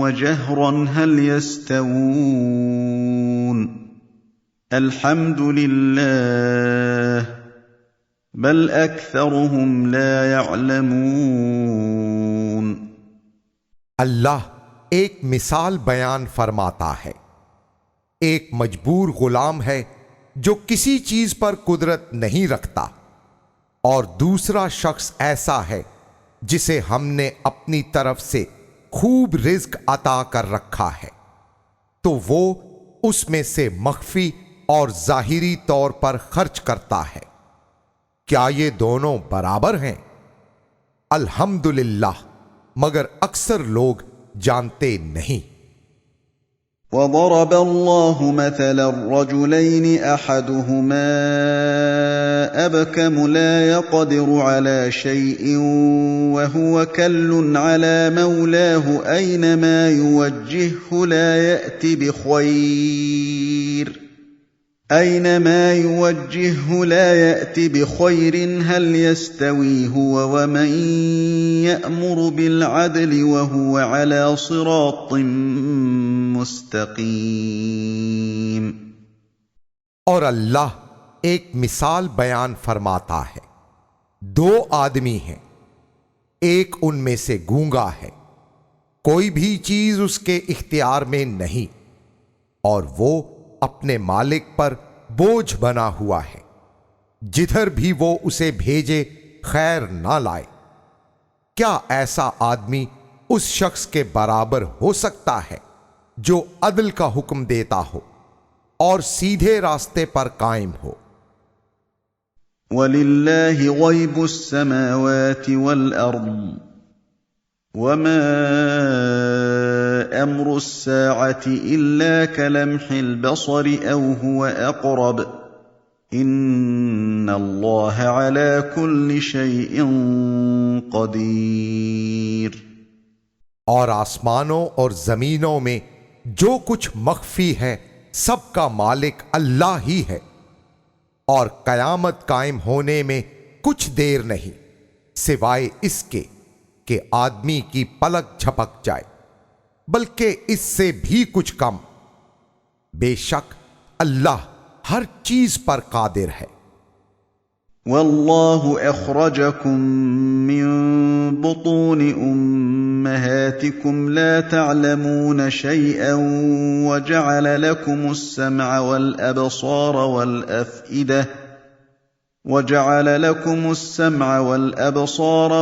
وجهرا هل يستوون। अल्हम्दुलिल्लाह बल अक्सरुहुम ला यअलमून। अल्लाह एक मिसाल बयान फरमाता है। एक मजबूर गुलाम है जो किसी चीज पर कुदरत नहीं रखता, और दूसरा शख्स ऐसा है जिसे हमने अपनी तरफ से खूब रिज्क अता कर रखा है, तो वो उसमें से मख्फी और जाहिरी तौर पर खर्च करता है। क्या ये दोनों बराबर हैं? अल्हम्दुलिल्लाह, मगर अक्सर लोग जानते नहीं। وضرب الله مثلا الرجلين أحدهما أبكم لا يقدر على شيء وهو كل على مولاه أينما يوجهه لا يأت بخير هل يستوي هو ومن يأمر بالعدل وهو على صراط मुस्तकीम। और अल्लाह एक मिसाल बयान फरमाता है। दो आदमी हैं, एक उनमें से गूंगा है, कोई भी चीज उसके इख्तियार में नहीं, और वो अपने मालिक पर बोझ बना हुआ है, जिधर भी वो उसे भेजे खैर ना लाए। क्या ऐसा आदमी उस शख्स के बराबर हो सकता है जो अदल का हुक्म देता हो और सीधे रास्ते पर कायम हो? वलिल्लाहि गैबुस समावाति वल अर्द वमा अम्रुस साअति इल्ला कलम्हिल बसरि औ हुवा अक़रब इन्नल्लाह अला कुल्लि शैइन क़दीर। और आसमानों और जमीनों में जो कुछ मख्फी है सबका मालिक अल्लाह ही है, और कयामत कायम होने में कुछ देर नहीं सिवाय इसके कि आदमी की पलक झपक जाए, बल्कि इससे भी कुछ कम। बेशक अल्लाह हर चीज पर कादिर है। वल्लाहु अखरजकुम मिन बुतूनि उम्महातिकुम ला तअलमून शैअन वजअल लकुमुस समअ वल अबसार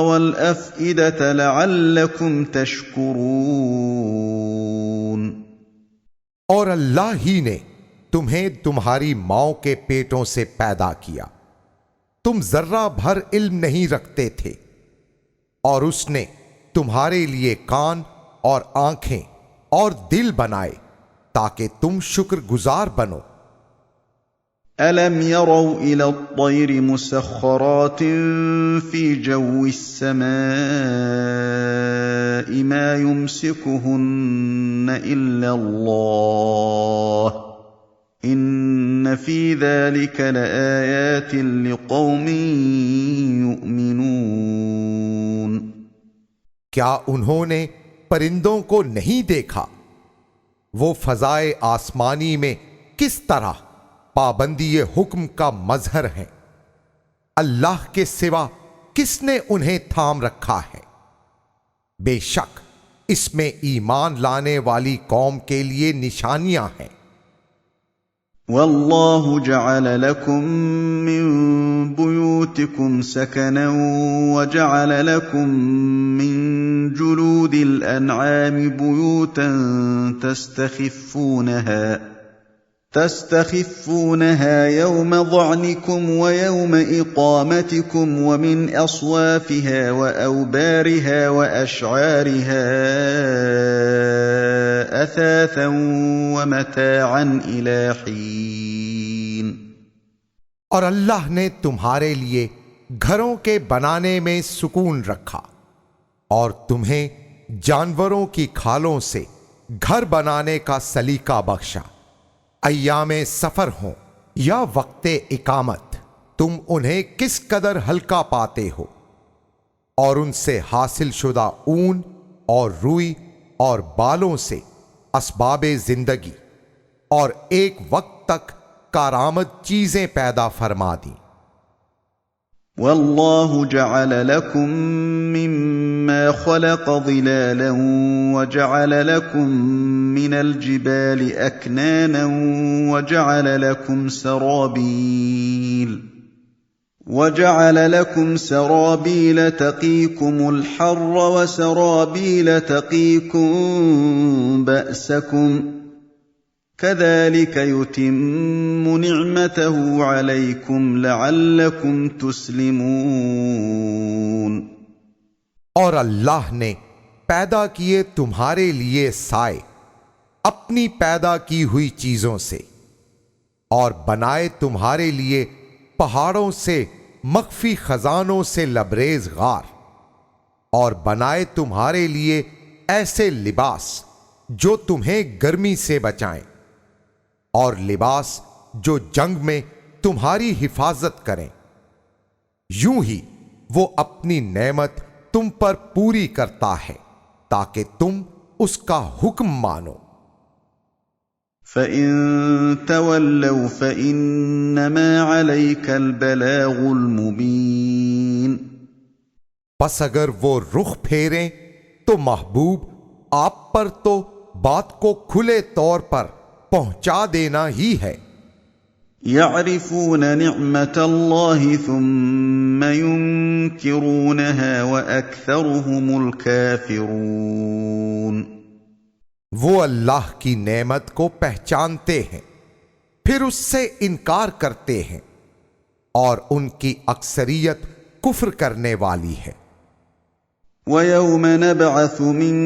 वल अफइदत लअल्लकुम तशकुरून। और अल्लाह ही ने तुम्हें तुम्हारी माओ के पेटों से पैदा किया, तुम जर्रा भर इल्म नहीं रखते थे, और उसने तुम्हारे लिए कान और आंखें और दिल बनाए ताकि तुम शुक्रगुजार बनो। अलम यरौ इला त्तैरि मुसख्खरातिन फी जव्विस समाइ मा युमसिकुहुन्न इल्ला अल्लाह इन्न फी ज़ालिक लआयातिन लिक़ौमिन युमिनून। क्या उन्होंने परिंदों को नहीं देखा? वो फजाए आसमानी में किस तरह पाबंदी हुक्म का मजहर हैं। अल्लाह के सिवा किसने उन्हें थाम रखा है? बेशक इसमें ईमान लाने वाली कौम के लिए निशानियां हैं। वल्लाहु जअल लकुम मिन बुयूतिकुम सकनन व जअल लकुम मिन जुलूदिल अन्आमि बुयूतन तस्तखिफ़ूनहा यौम ज़अनिकुम व यौम इक़ामतिकुम व मिन अस्वाफिहा व औबारिहा व अशआरिहा असासन व मताअन इला हीन। और अल्लाह ने तुम्हारे लिए घरों के बनाने में सुकून रखा और तुम्हें जानवरों की खालों से घर बनाने का सलीका बख्शा। अय्यामे सफर हो या वक्ते इकामत, तुम उन्हें किस कदर हल्का पाते हो, और उनसे हासिल शुदा ऊन और रुई और बालों से असबाबे जिंदगी और एक वक्त तक कारआमद चीजें पैदा फरमा दी। वल्लाहु जअल लकुम मिम्मा खलक़ ज़िलालन वजअल लकुम मिनल जिबालि अकनानन वजअल लकुम सराबील तक़ीकुमुल हर्र वसराबील तक़ीकुम बअसकुम कज़ालिक युतिम्मु निअमतहु अलैकुम लअल्लकुम तुस्लिमून। और अल्लाह ने पैदा किए तुम्हारे लिए साए अपनी पैदा की हुई चीजों से, और बनाए तुम्हारे लिए पहाड़ों से मख्फी खजानों से लबरेज गार, और बनाए तुम्हारे लिए ऐसे लिबास जो तुम्हें गर्मी से बचाएं, और लिबास जो जंग में तुम्हारी हिफाजत करें। यूं ही वो अपनी नेमत तुम पर पूरी करता है ताकि तुम उसका हुक्म मानो। फ़इन तवल्लौ फ़इन्नमा अलैकल बलागुल मुबीन। बस अगर वो रुख फेरें तो महबूब आप पर तो बात को खुले तौर पर पहुंचा देना ही है। यअरिफून निअमतल्लाहि थुम्मा युनकिरूनहा व अक्सरुहुमुल काफिरून। वो अल्लाह की नेमत को पहचानते हैं, फिर उससे इनकार करते हैं, और उनकी अक्सरियत कुफ्र करने वाली है। वयौम नबअसु मिन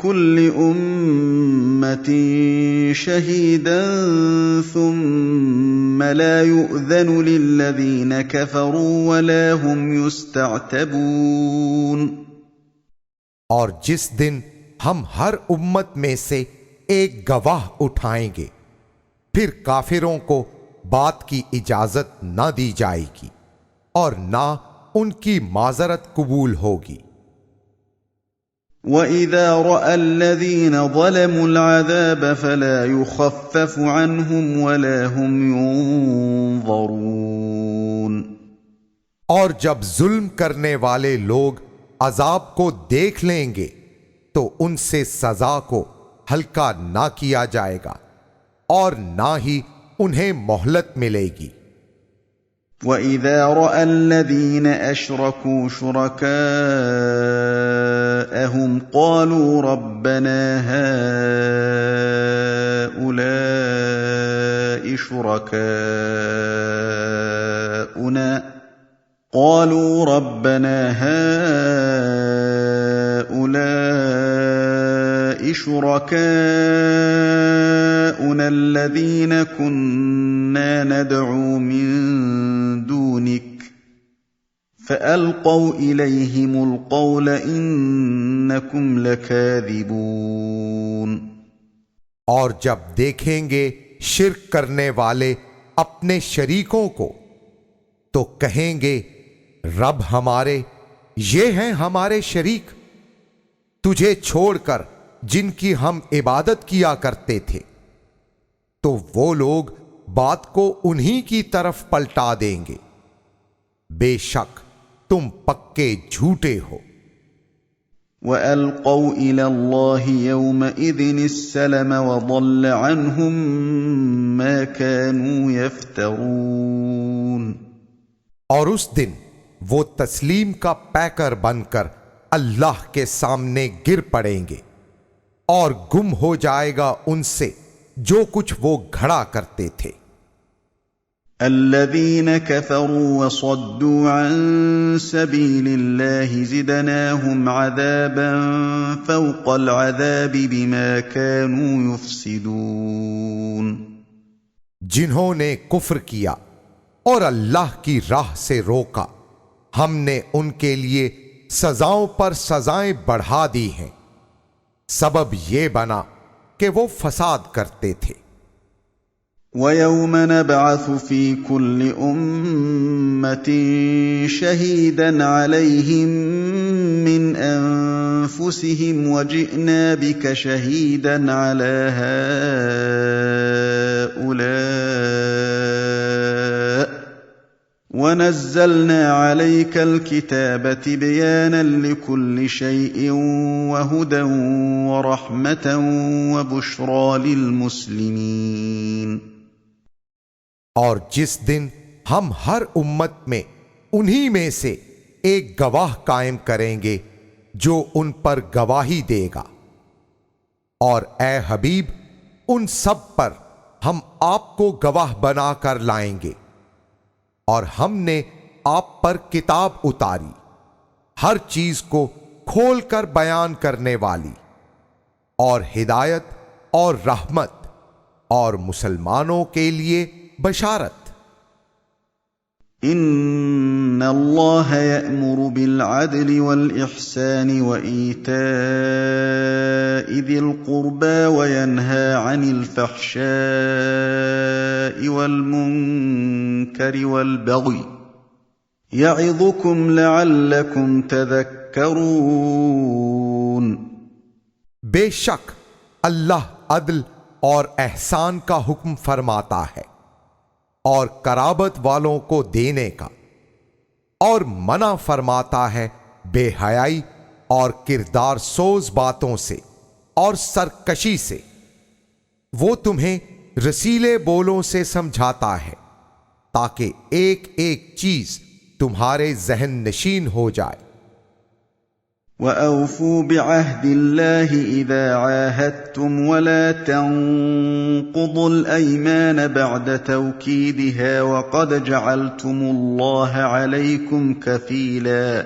कुल्लि उम्मतिन शहीदन सुम्मा ला युअज़नु लिल्लज़ीन कफ़रू वला हुम युस्तअतबून। और जिस दिन हम हर उम्मत में से एक गवाह उठाएंगे, फिर काफिरों को बात की इजाजत न दी जाएगी और ना उनकी माजरत कबूल होगी। वइज़ा रअल्लज़ीन ज़लमुल अज़ाब फला युख़फ़फ़ु अन्हुम वला हुम युनज़रून। और जब जुल्म करने वाले लोग अजाब को देख लेंगे तो उनसे सजा को हल्का ना किया जाएगा और ना ही उन्हें मोहलत मिलेगी। वइज़ा रअल्लज़ीन अशरकू शुरकाअहुम क़ालू रब्बना हाउलाइ शुरकाउना قالوا ربنا هؤلاء شركاؤنا الذين كنا ندعو من دونك فألقوا إليهم القول إنكم لكاذبون। और जब देखेंगे शिर्क करने वाले अपने शरीकों को तो कहेंगे, रब हमारे ये हैं हमारे शरीक तुझे छोड़कर जिनकी हम इबादत किया करते थे। तो वो लोग बात को उन्हीं की तरफ पलटा देंगे, बेशक तुम पक्के झूठे हो। वअल्क़ौ इलल्लाहि यौमइज़िन अस्सलम वज़ल्ल अन्हुम मा कानू यफ्तरून। और उस दिन वो तस्लीम का पैकर बनकर अल्लाह के सामने गिर पड़ेंगे और गुम हो जाएगा उनसे जो कुछ वो घड़ा करते थे। الذين كفروا وصدوا عن سبيل الله زدناهم عذابا فوق العذاب بما كانوا يفسدون। जिन्होंने कुफ्र किया और अल्लाह की राह से रोका, हमने उनके लिए सजाओं पर सजाएं बढ़ा दी हैं। सबब ये बना कि वो फसाद करते थे। वयौम नबअसु फी कुल्लि उम्मतिन शहीदन अलैहिम मिन अनफुसिहिम वजिअना बिका शहीदन अला हाउलाइ वनज़्ज़लना अलैकल किताब तिबयानन लिकुल्लि शैइन वहुदन वरहमतन वबुश्रा लिलमुस्लिमीन। और जिस दिन हम हर उम्मत में उन्हीं में से एक गवाह कायम करेंगे जो उन पर गवाही देगा, और ए हबीब उन सब पर हम आपको गवाह बनाकर लाएंगे, और हमने आप पर किताब उतारी हर चीज को खोलकर बयान करने वाली, और हिदायत और रहमत, और मुसलमानों के लिए बशारत। इन्नल्लाह यअमुरु बिल अदलि वल इहसानि व ईताइ ज़िल क़ुर्बा व यन्हा अनिल फ़हशाइ वल मुनकरि वल बग़ि यअज़ुकुम लअल्लकुम तज़क्करून। बेशक अल्लाह अदल और एहसान का हुक्म फरमाता है, और कराबत वालों को देने का, और मना फरमाता है बेहयाई और किरदार सोज बातों से और सरकशी से। वो तुम्हें रसीले बोलों से समझाता है ताकि एक एक चीज तुम्हारे जहन नशीन हो जाए। وَأَوْفُوا بِعَهْدِ اللَّهِ إِذَا عَاهَدتُّمْ وَلَا تَنقُضُوا الْأَيْمَانَ بَعْدَ تَوْكِيدِهَا وَقَدْ جَعَلْتُمُ اللَّهَ عَلَيْكُمْ كَفِيلًا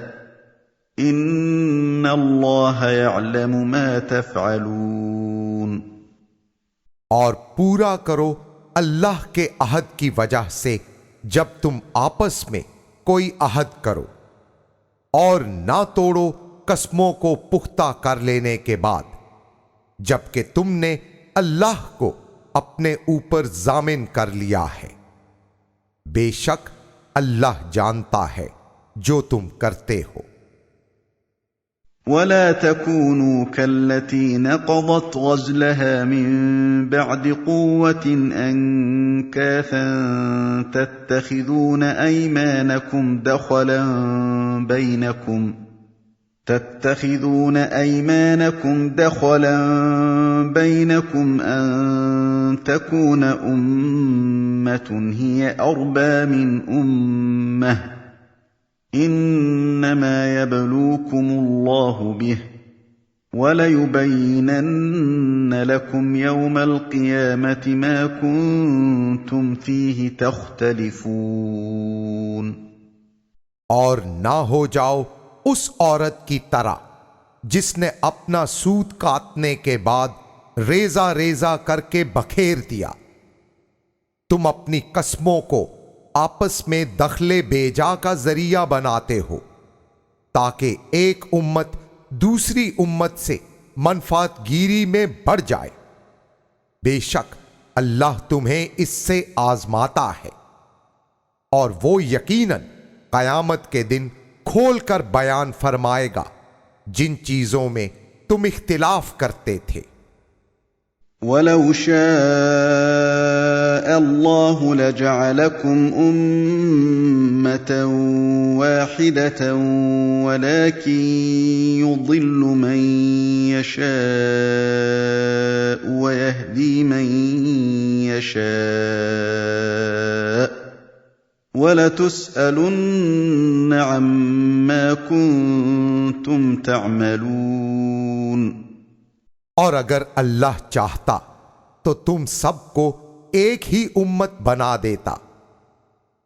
إِنَّ اللَّهَ يَعْلَمُ مَا تَفْعَلُونَ। और पूरा करो अल्लाह के अहद की वजह से जब तुम आपस में कोई अहद करो, और ना तोड़ो कसमों को पुख्ता कर लेने के बाद, जबकि तुमने अल्लाह को अपने ऊपर जामिन कर लिया है। बेशक अल्लाह जानता है जो तुम करते हो। ولا تكونوا كالتي نقضت غزلها من بعد قوة أنكاثا تتخذون أيمانكم دخلا بينكم أن تكون أمة هي أربى من أمة إنما يبلوكم الله به وَلَيُبَيِّنَنَّ لَكُمْ يَوْمَ الْقِيَامَةِ مَا كُنتُمْ فِيهِ تَخْتَلِفُونَ। और ना हो जाओ उस औरत की तरह जिसने अपना सूत काटने के बाद रेजा रेजा करके बखेर दिया। तुम अपनी कस्मों को आपस में दखले बेजा का जरिया बनाते हो ताकि एक उम्मत दूसरी उम्मत से मनफातगिरी में बढ़ जाए। बेशक अल्लाह तुम्हें इससे आजमाता है, और वो यकीनन कयामत के दिन खोलकर बयान फरमाएगा जिन चीजों में तुम इख्तिलाफ करते थे। वलौ शाअ अल्लाहु लजअलकुम उम्मतन वाहिदतन वलाकिन युदिल्लु मन यशाअ व यहदी मन यशाअ वलतुसअलुन्न अम्मा कुन्तुम तअमलून। और अगर अल्लाह चाहता तो तुम सबको एक ही उम्मत बना देता,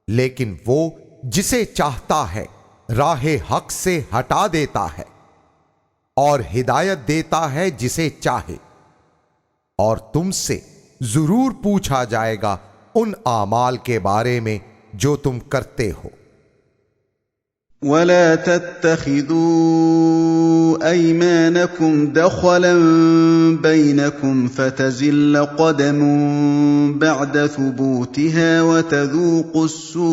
लेकिन वो जिसे चाहता है राहे हक से हटा देता है और हिदायत देता है जिसे चाहे, और तुमसे जरूर पूछा जाएगा उन आमाल के बारे में जो तुम करते हो। वला तत्तखिदू अयमानकुम दखलन बैनकुम फतज़िल्ल क़दमुन बअद सुबूतिहा वतज़ूक़ुस्सूअ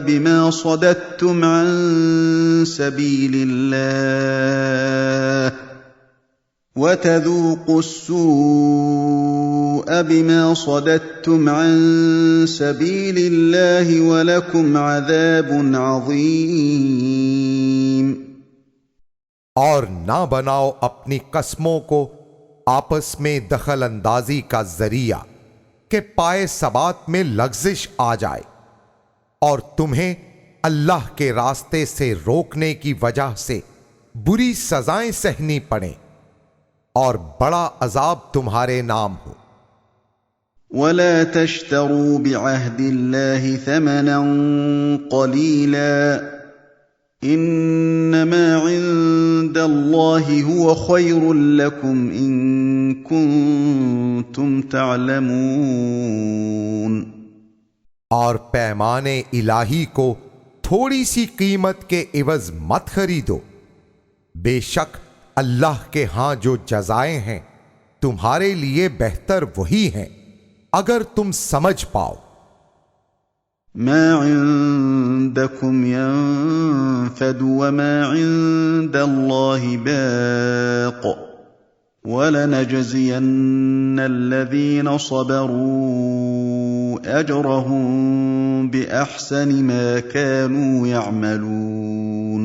बिमा सदद्तुम अन सबीलिल्लाह बिमा सदद्तुम अन सबीलिल्लाहि व लकुम अज़ाबुन अज़ीम। और ना बनाओ अपनी कस्मों को आपस में दखल अंदाजी का जरिया कि पाए सबात में लग्जिश आ जाए और तुम्हें अल्लाह के रास्ते से रोकने की वजह से बुरी सजाएं सहनी पड़े और बड़ा अजाब तुम्हारे नाम हो। वला तश्तरू बिअहदिल्लाहि समनन क़लीला इन्नमा इंदल्लाहि हुवा खैरुल लकुम इन कुंतुम तअलमून। और पैमाने इलाही को थोड़ी सी कीमत के इवज मत खरीदो, बेशक अल्लाह के हां जो जजाएं हैं तुम्हारे लिए बेहतर वही हैं अगर तुम समझ पाओ। मा इंदकुम यंफदु व मा इंदल्लाहि बाक़ वलनजज़ियन्नल्लज़ीन सबरू अजरहुम बिअहसनि मा कानू यअमलून।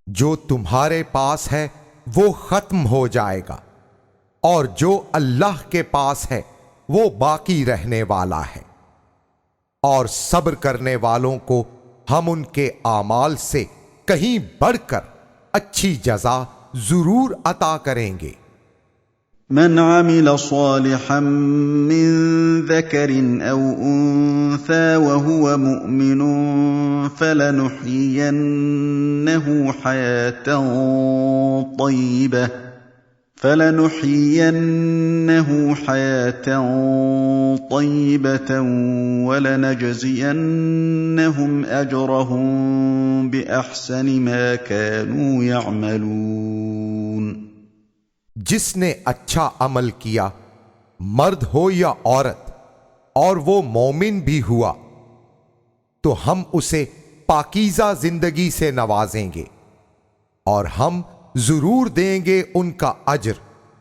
जो तुम्हारे पास है वो खत्म हो जाएगा और जो अल्लाह के पास है वो बाकी रहने वाला है, और सब्र करने वालों को हम उनके आमाल से कहीं बढ़कर अच्छी जजा जरूर अता करेंगे। मन आमिल सालिहन मिन ज़करिन औ उन्सा व हुवा मुअमिनुन फलनुहयियन्नहु हयातन तय्यबतन वलनजज़ियन्नहुम अजरहुम बिअहसनि मा कानू यअमलून। जिसने अच्छा अमल किया, मर्द हो या औरत, और वो मोमिन भी हुआ, तो हम उसे पाकीज़ा जिंदगी से नवाजेंगे और हम जरूर देंगे उनका अज्र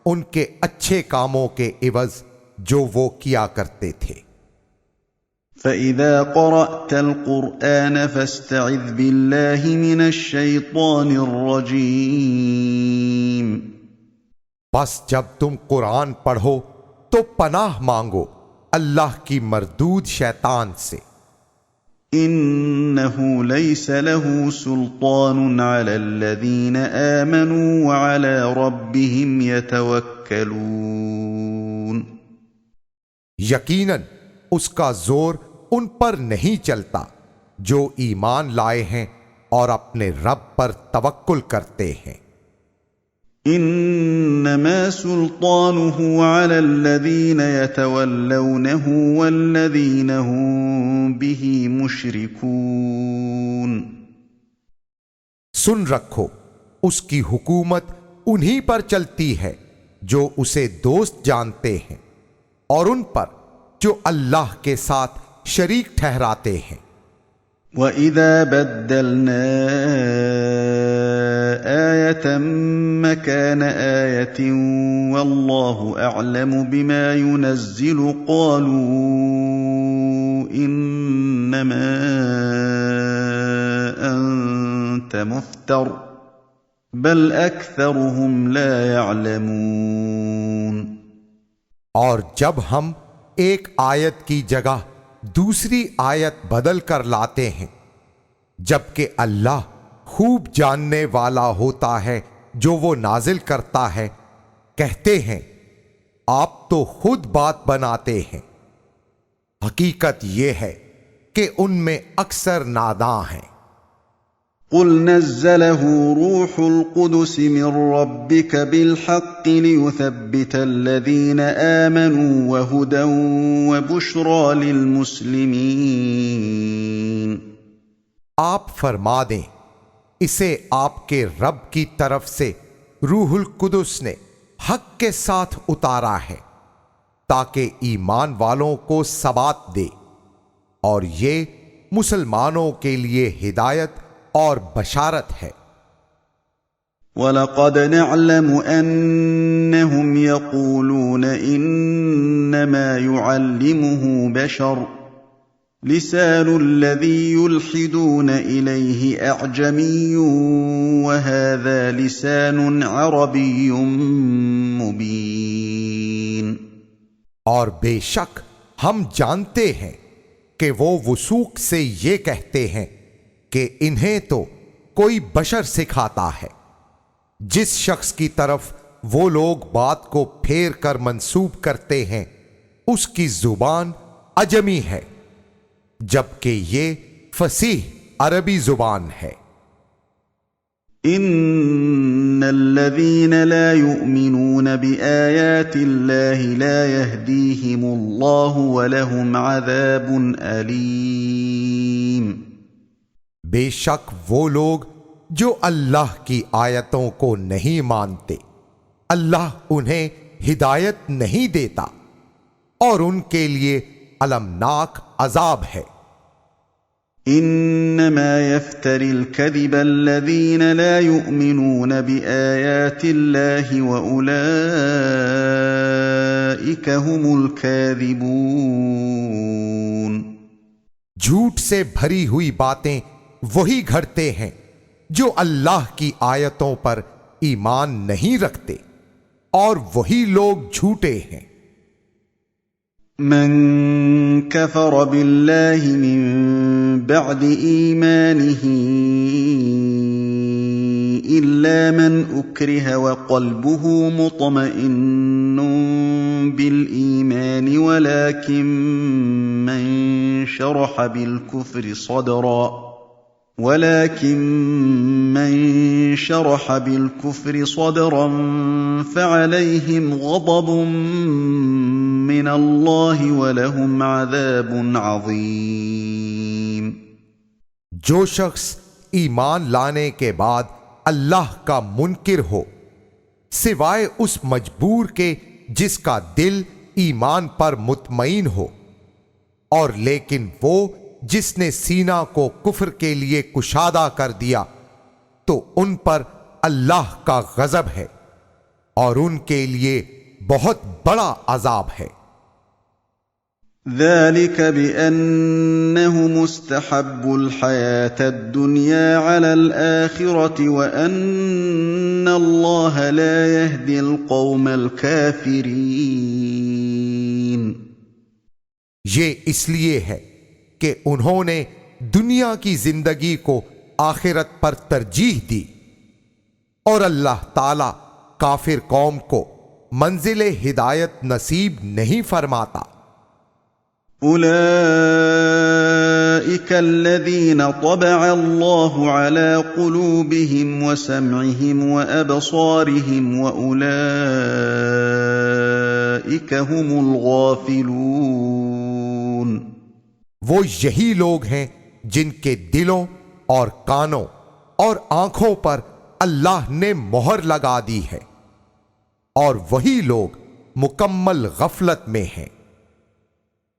उनके अच्छे कामों के इवज जो वो किया करते थे। फ़इज़ा क़रअतल क़ुरआन फ़स्तइज़ बिल्लाहि मिनश शैतानिर रजीम। बस जब तुम कुरान पढ़ो तो पनाह मांगो अल्लाह की मरदूद शैतान से। इन्नहु लैस लहु सुल्तानुन अलल्लज़ीन आमनू व अला रब्बिहिम यतवक्कलून। यकीनन उसका जोर उन पर नहीं चलता जो ईमान लाए हैं और अपने रब पर तवक्कुल करते हैं। इन्नमा सुल्तानुहु अलल्लज़ीन यतवल्लौनहु वल्लज़ीन हुम बिही मुशरिकून। सुन रखो, उसकी हुकूमत उन्हीं पर चलती है जो उसे दोस्त जानते हैं और उन पर जो अल्लाह के साथ शरीक ठहराते हैं। वइज़ा बद्दलना आयतन मकान आयतिन वल्लाहु अअलमु बिमा युनज़्ज़िलु क़ालू इन्नमा अंत मुफ्तर बल अक्सरुहुम ला यअलमून। और जब हम एक आयत की जगह दूसरी आयत बदल कर लाते हैं, जबकि अल्लाह खूब जानने वाला होता है जो वो नाजिल करता है, कहते हैं आप तो खुद बात बनाते हैं। हकीकत यह है कि उनमें अक्सर नादां हैं। कुल नज़्ज़लहु रूहुल कुदुस मिन रब्बिक बिलहक्क लियुथब्बितल्लज़ीन आमनू व हुदन व बुश्रा लिलमुस्लिमीन। आप फरमा दें, इसे आपके रब की तरफ से रूहुल कुदुस ने हक के साथ उतारा है ताकि ईमान वालों को सबात दे, और ये मुसलमानों के लिए हिदायत और बशारत है। वलक़द नअलमु अन्नहुम यक़ूलून إنما يعلمه بشر لسان الذي يلحدون إليه أعجمي وهذا لسان عربي مبين। और बेशक हम जानते हैं कि वो वसूक से ये कहते हैं कि इन्हें तो कोई बशर सिखाता है। जिस शख्स की तरफ वो लोग बात को फेर कर मंसूब करते हैं उसकी जुबान अजमी है, जबकि ये फसीह अरबी जुबान है। इन्नल्लज़ीन ला युमिनून बिआयातिल्लाहि ला यहदीहिमुल्लाहु व लहुम अज़ाबुन अलीम। बेशक वो लोग जो अल्लाह की आयतों को नहीं मानते, अल्लाह उन्हें हिदायत नहीं देता और उनके लिए अलमनाक अजाब है। इन्नमा यफ्तरिल कज़िब अल्लज़ीन ला युमिनून बिआयातिल्लाहि व उलाइका हुमुल काज़िबून। झूठ से भरी हुई बातें वही घड़ते हैं जो अल्लाह की आयतों पर ईमान नहीं रखते और वही लोग झूठे हैं। मन कफ़र बिल्लाहि मिन बअद ईमानिही इल्ला मन उक्रिह व क़ल्बुहु मुत्मइन्नुन बिल ईमान वलाकिन मन शरह बिलकुफ्र सदरा फ़अलैहिम ग़ज़बुन मिनल्लाहि व लहुम अज़ाबुन अज़ीम। जो शख्स ईमान लाने के बाद अल्लाह का मुनकिर हो, सिवाय उस मजबूर के जिसका दिल ईमान पर मुतमईन हो, और लेकिन वो जिसने सीना को कुफ्र के लिए कुशादा कर दिया, तो उन पर अल्लाह का गजब है और उनके लिए बहुत बड़ा अजाब है। ذلك بأنه مستحب الحياة الدنيا على الآخرة وأن الله لا يهدي القوم الكافرين। ये इसलिए है कि उन्होंने दुनिया की जिंदगी को आखिरत पर तरजीह दी और अल्लाह ताला काफिर कौम को मंजिले हिदायत नसीब नहीं फरमाता। उलाइक अल्लज़ीना तबअ अल्लाहु अला क़ुलूबिहिम व समइहिम व अबसारिहिम व उलाइक हुमुल गाफ़िलून। वो यही लोग हैं जिनके दिलों और कानों और आंखों पर अल्लाह ने मोहर लगा दी है और वही लोग मुकम्मल गफलत में हैं।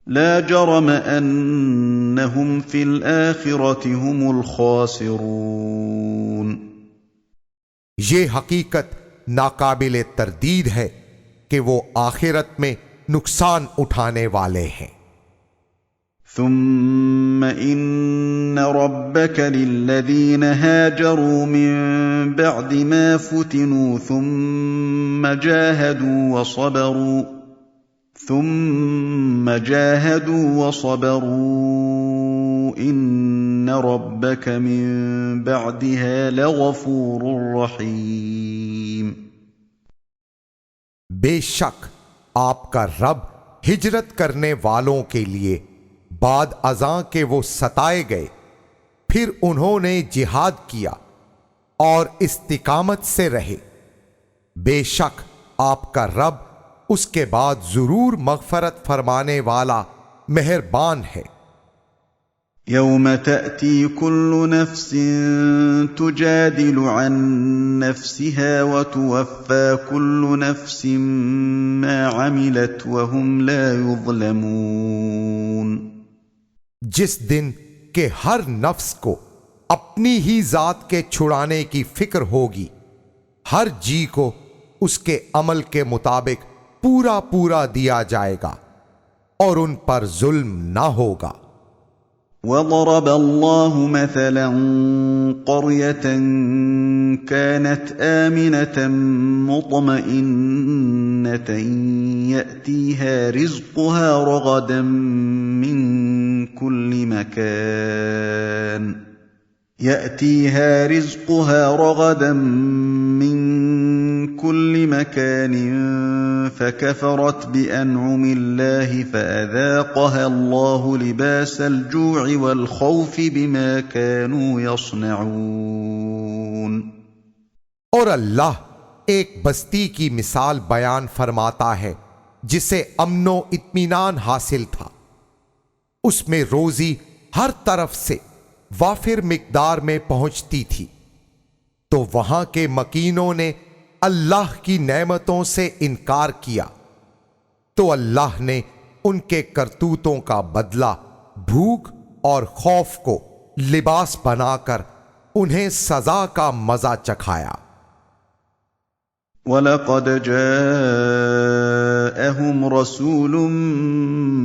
ला जरम अन्नहुम फिल आखिरति हुमुल खासिरून। ये हकीकत नाकाबिले तरदीद है कि वो आखिरत में नुकसान उठाने वाले हैं। ثم إن ربك للذين هاجروا من بعد ما فتنوا ثم جاهدوا وصبروا إن ربك من بعدها لغفور رحيم। बेशक आपका रब हिजरत करने वालों के लिए बाद अज़ां के वो सताए गए, फिर उन्होंने जिहाद किया और इस्तिकामत से रहे। बेशक आपका रब उसके बाद जरूर मग़फ़रत फरमाने वाला मेहरबान है। यौम तअती कुल्लु नफ्सिन तुजादिलु अन नफ्सिहा व तुवफ़्फ़ा कुल्लु नफ्सिन मा अमिलत व हुम ला युज़लमून। जिस दिन के हर नफ्स को अपनी ही जात के छुड़ाने की फिक्र होगी, हर जी को उसके अमल के मुताबिक पूरा पूरा दिया जाएगा और उन पर जुल्म ना होगा। وضرب الله مثلا قرية كانت آمنة مطمئنة يأتيها رزقها رغدا من كل مكان فكفرت بأنعم الله فأذاقها الله لباس الجوع والخوف بما كانوا يصنعون। और अल्लाह एक बस्ती की मिसाल बयान फरमाता है जिसे अमनो इत्मीनान हासिल था। उसमें रोजी हर तरफ से वाफिर मिकदार में पहुंचती थी, तो वहां के मकीनों ने अल्लाह की नेमतों से इनकार किया, तो अल्लाह ने उनके करतूतों का बदला भूख और खौफ को लिबास बनाकर उन्हें सजा का मजा चखाया। वलक़द जाअहुम रसूलुम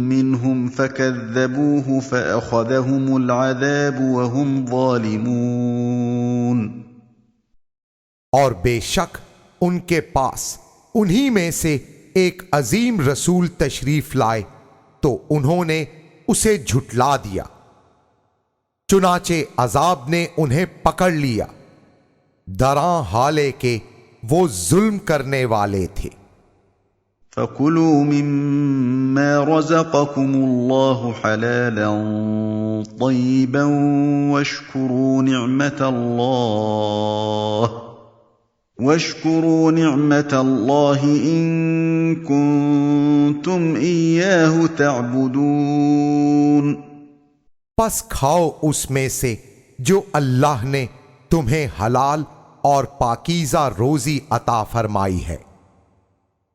मिनहुम फकज़्ज़बूहु फअख़ज़हुमुल अज़ाबु वहुम ज़ालिमून। और बेशक उनके पास उन्हीं में से एक अजीम रसूल तशरीफ लाए तो उन्होंने उसे झुटला दिया, चुनाचे अजाब ने उन्हें पकड़ लिया, दरां हाले के वो जुल्म करने वाले थे। फकुलू मिम्मा रज़क़कुमुल्लाहु हलालन तय्यिबन वश्कुरू निअमतल्लाहि इन कुंतुम इय्याहु तअबुदून। पस खाओ उसमें से जो अल्लाह ने तुम्हें हलाल और पाकीज़ा रोजी अता फरमाई है,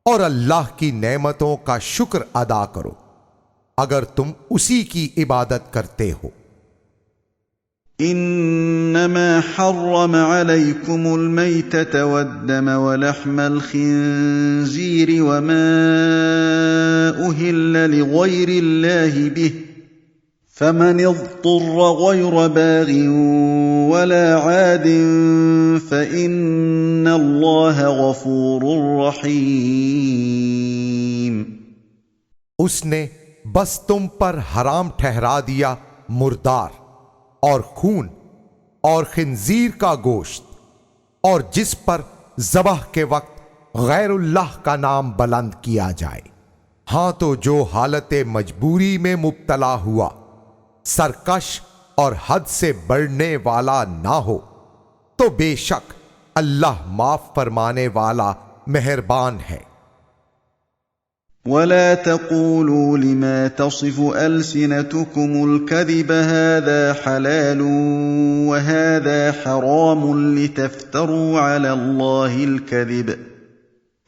और अल्लाह की नेमतों का शुक्र अदा करो अगर तुम उसी की इबादत करते हो। इन्नमा हर्रम अलैकुमुल मैतत वद्दम वलहमल खिंजीर वमा उहिल्ल लिगैरिल्लाहि बिहि फमन इज़्तुर्र गैर बागिन वला आदिन फ़इन्नल्लाह गफ़ूरुर रहीम। उसने बस तुम पर हराम ठहरा दिया मुर्दार और खून और खिंजीर का गोश्त, और जिस पर ज़बह के वक्त गैरुल्लाह का नाम बुलंद किया जाए। हां, तो जो हालत मजबूरी में मुब्तला हुआ, सरकश और हद से बढ़ने वाला ना हो, तो बेशक अल्लाह माफ फरमाने वाला मेहरबान है। वला तक़ूलू लिमा तसिफ़ु अलसिनतुकुमुल कज़िब हाज़ा हलालुन व हाज़ा हरामुन लितफ़्तरू अलल्लाहिल कज़िब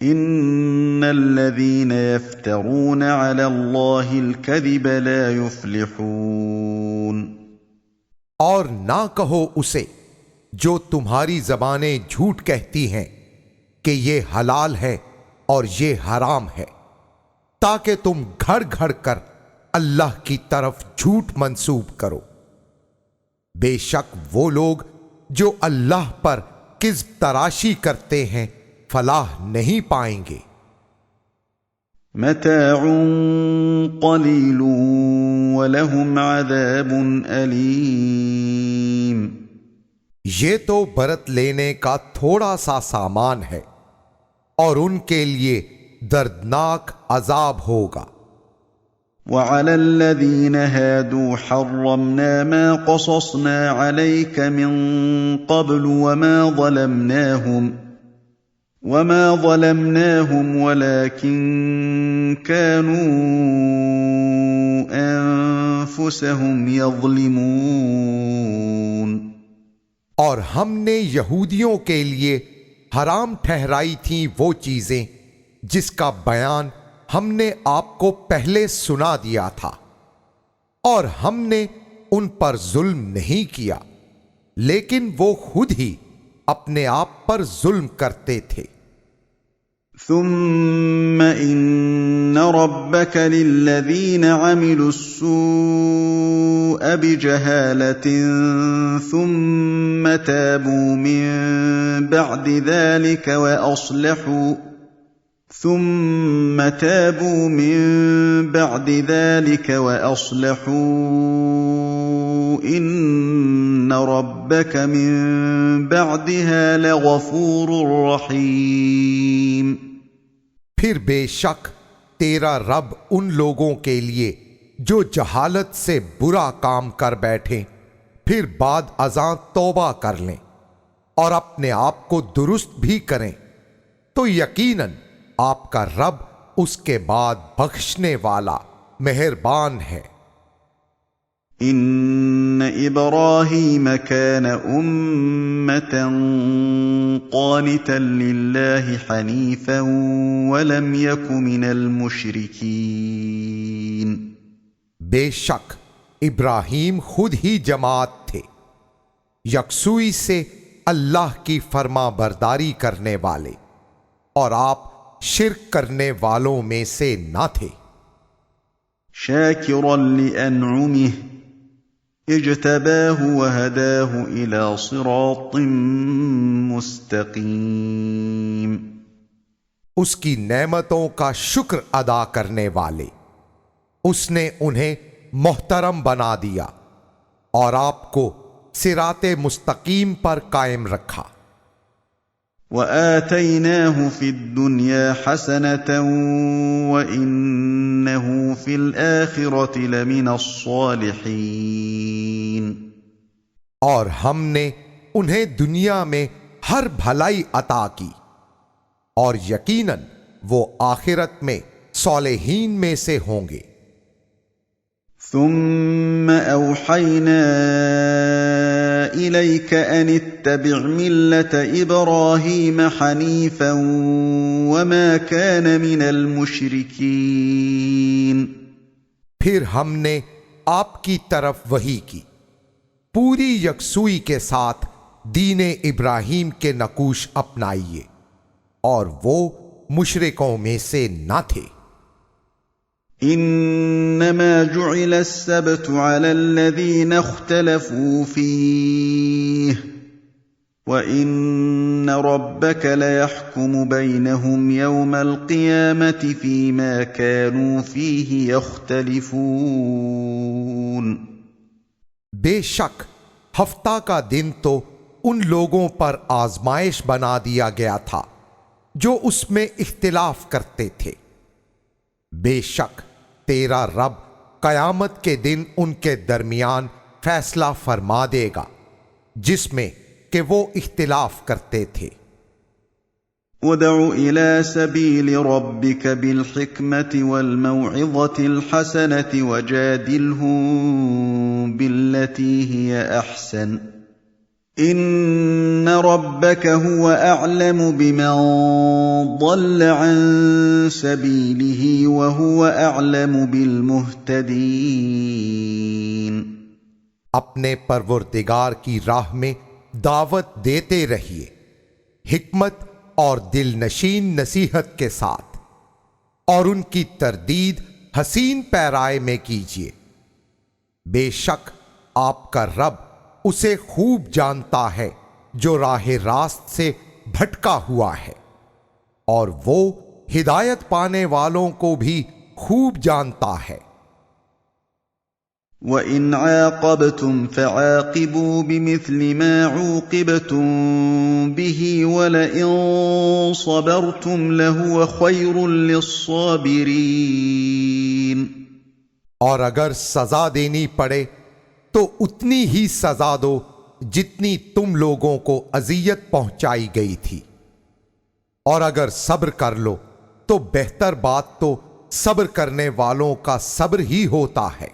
इन्नल्लज़ीन यफ़्तरून अलल्लाहिल कज़िब ला युफ़्लिहून। और ना कहो उसे जो तुम्हारी जबानें झूठ कहती हैं कि ये हलाल है और ये हराम है, ताकि तुम घड़ घड़ कर अल्लाह की तरफ झूठ मंसूब करो। बेशक वो लोग जो अल्लाह पर किज़्ब तराशी करते हैं फलाह नहीं पाएंगे। मताउन क़लीलुन व लहुम अज़ाबुन अलीम। ये तो बरत लेने का थोड़ा सा सामान है और उनके लिए दर्दनाक अजाब होगा। वअलल्लज़ीन हादू हर्रमना मा क़ससना अलैक मिन क़ब्लु वमा ज़लमनाहुम वलाकिन कानू अनफुसहुम यज़लिमून। और हमने यहूदियों के लिए हराम ठहराई थी वो चीजें जिसका बयान हमने आपको पहले सुना दिया था, और हमने उन पर जुल्म नहीं किया, लेकिन वो खुद ही अपने आप पर जुल्म करते थे। ثم إن ربك للذين عملوا السوء بجهالة ثم تابوا من بعد ذلك وأصلحوا إن ربك من بعدها لغفور رحيم। फिर बेशक तेरा रब उन लोगों के लिए जो जहालत से बुरा काम कर बैठे फिर बाद अज़ां तौबा कर लें और अपने आप को दुरुस्त भी करें, तो यकीनन आपका रब उसके बाद बख्शने वाला मेहरबान है। इन्न इब्राहीम कान उम्मतन क़ानितन लिल्लाहि हनीफन वलम यकु मिनल मुशरिकीन। बेशक इब्राहीम खुद ही जमात थे, यकसुई से अल्लाह की फर्मा बरदारी करने वाले, और आप शिर्क करने वालों में से ना थे। शाकिरन लिअनउमिह इज्तबाहु वहदाहु इला सिरातिन मुस्तकीम। उसकी नेमतों का शुक्र अदा करने वाले, उसने उन्हें मोहतरम बना दिया और आपको सिराते मुस्तकीम पर कायम रखा। वआतैनाहु फिद्दुनिया हसनतन वइन्नहु फिल आखिरति लमिनस्सालिहीन। और हमने उन्हें दुनिया में हर भलाई अता की और यकीनन वो आखिरत में सालेहीन में से होंगे। ثم أوحينا إليك أن اتبع ملة إبراهيم حنيفا وما كان من المشركين। फिर हमने आपकी तरफ वही की, पूरी यकसुई के साथ दीने इब्राहीम के नकूश अपनाइए और वो मुशरिकों में से ना थे। इन्नमा जुइल अस्सब्तु अला अल्लज़ीन इख्तलफू फीह व इन्न रब्बक लयहकुमु बैनहुम यौमल क़ियामति फ़ीमा कानू फ़ीहि यख्तलिफून। बेशक हफ्ता का दिन तो उन लोगों पर आजमाइश बना दिया गया था जो उसमें इख्तिलाफ करते थे। बेशक तेरा रब कयामत के दिन उनके दरमियान फैसला फरमा देगा जिसमें कि वो इख्तिलाफ करते थे। उदउ इला सबील रब्बिक बिल हिकमति वल मौइज़तिल हसनति वजादिलहुम बिल्लती हिय अहसन इन्न रब्बक हुव अअलमु बिमन ضل عن سبيله وهو أعلم بالمهتدين। अपने परवरदिगार की राह में दावत देते रहिए, हिकमत और दिल नशीन नसीहत के साथ, और उनकी तरदीद हसीन पैराए में कीजिए। बेशक आपका रब उसे खूब जानता है जो राह रास्त से भटका हुआ है, और वो हिदायत पाने वालों को भी खूब जानता है। वइन आक़बतुम फ़आक़िबू बिमिस्लि मा ऊक़िबतुम बिही वलइन सबरतुम लहुव ख़ैरुल लिस्साबिरीन। और अगर सजा देनी पड़े तो उतनी ही सजा दो जितनी तुम लोगों को अजियत पहुंचाई गई थी, और अगर सब्र कर लो तो बेहतर बात तो सब्र करने वालों का सब्र ही होता है।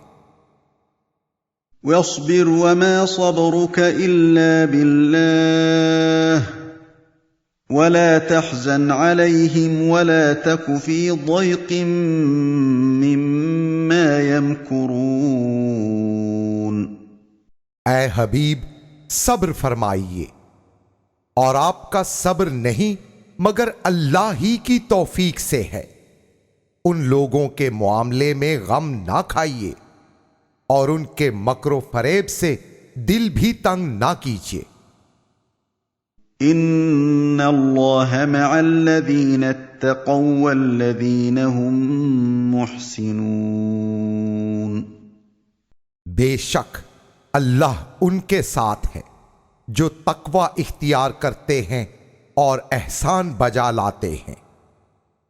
वस्बिर वमा सबरुक इल्ला बिल्लाह वला तहज़न अलैहिम वला तकु फी ضयक़िन मिम्मा यमकुरून। ऐ हबीब, सब्र फरमाइए, और आपका सब्र नहीं मगर अल्लाह ही की तौफीक से है। उन लोगों के मामले में गम ना खाइए और उनके मकरो फरेब से दिल भी तंग ना कीजिए। इन्नल्लाह मअल्लज़ीना इत्तक़ौ वल्लज़ीना हुम मुहसिनून। बेशक अल्लाह उनके साथ है जो तकवा इख्तियार करते हैं और एहसान बजा लाते हैं।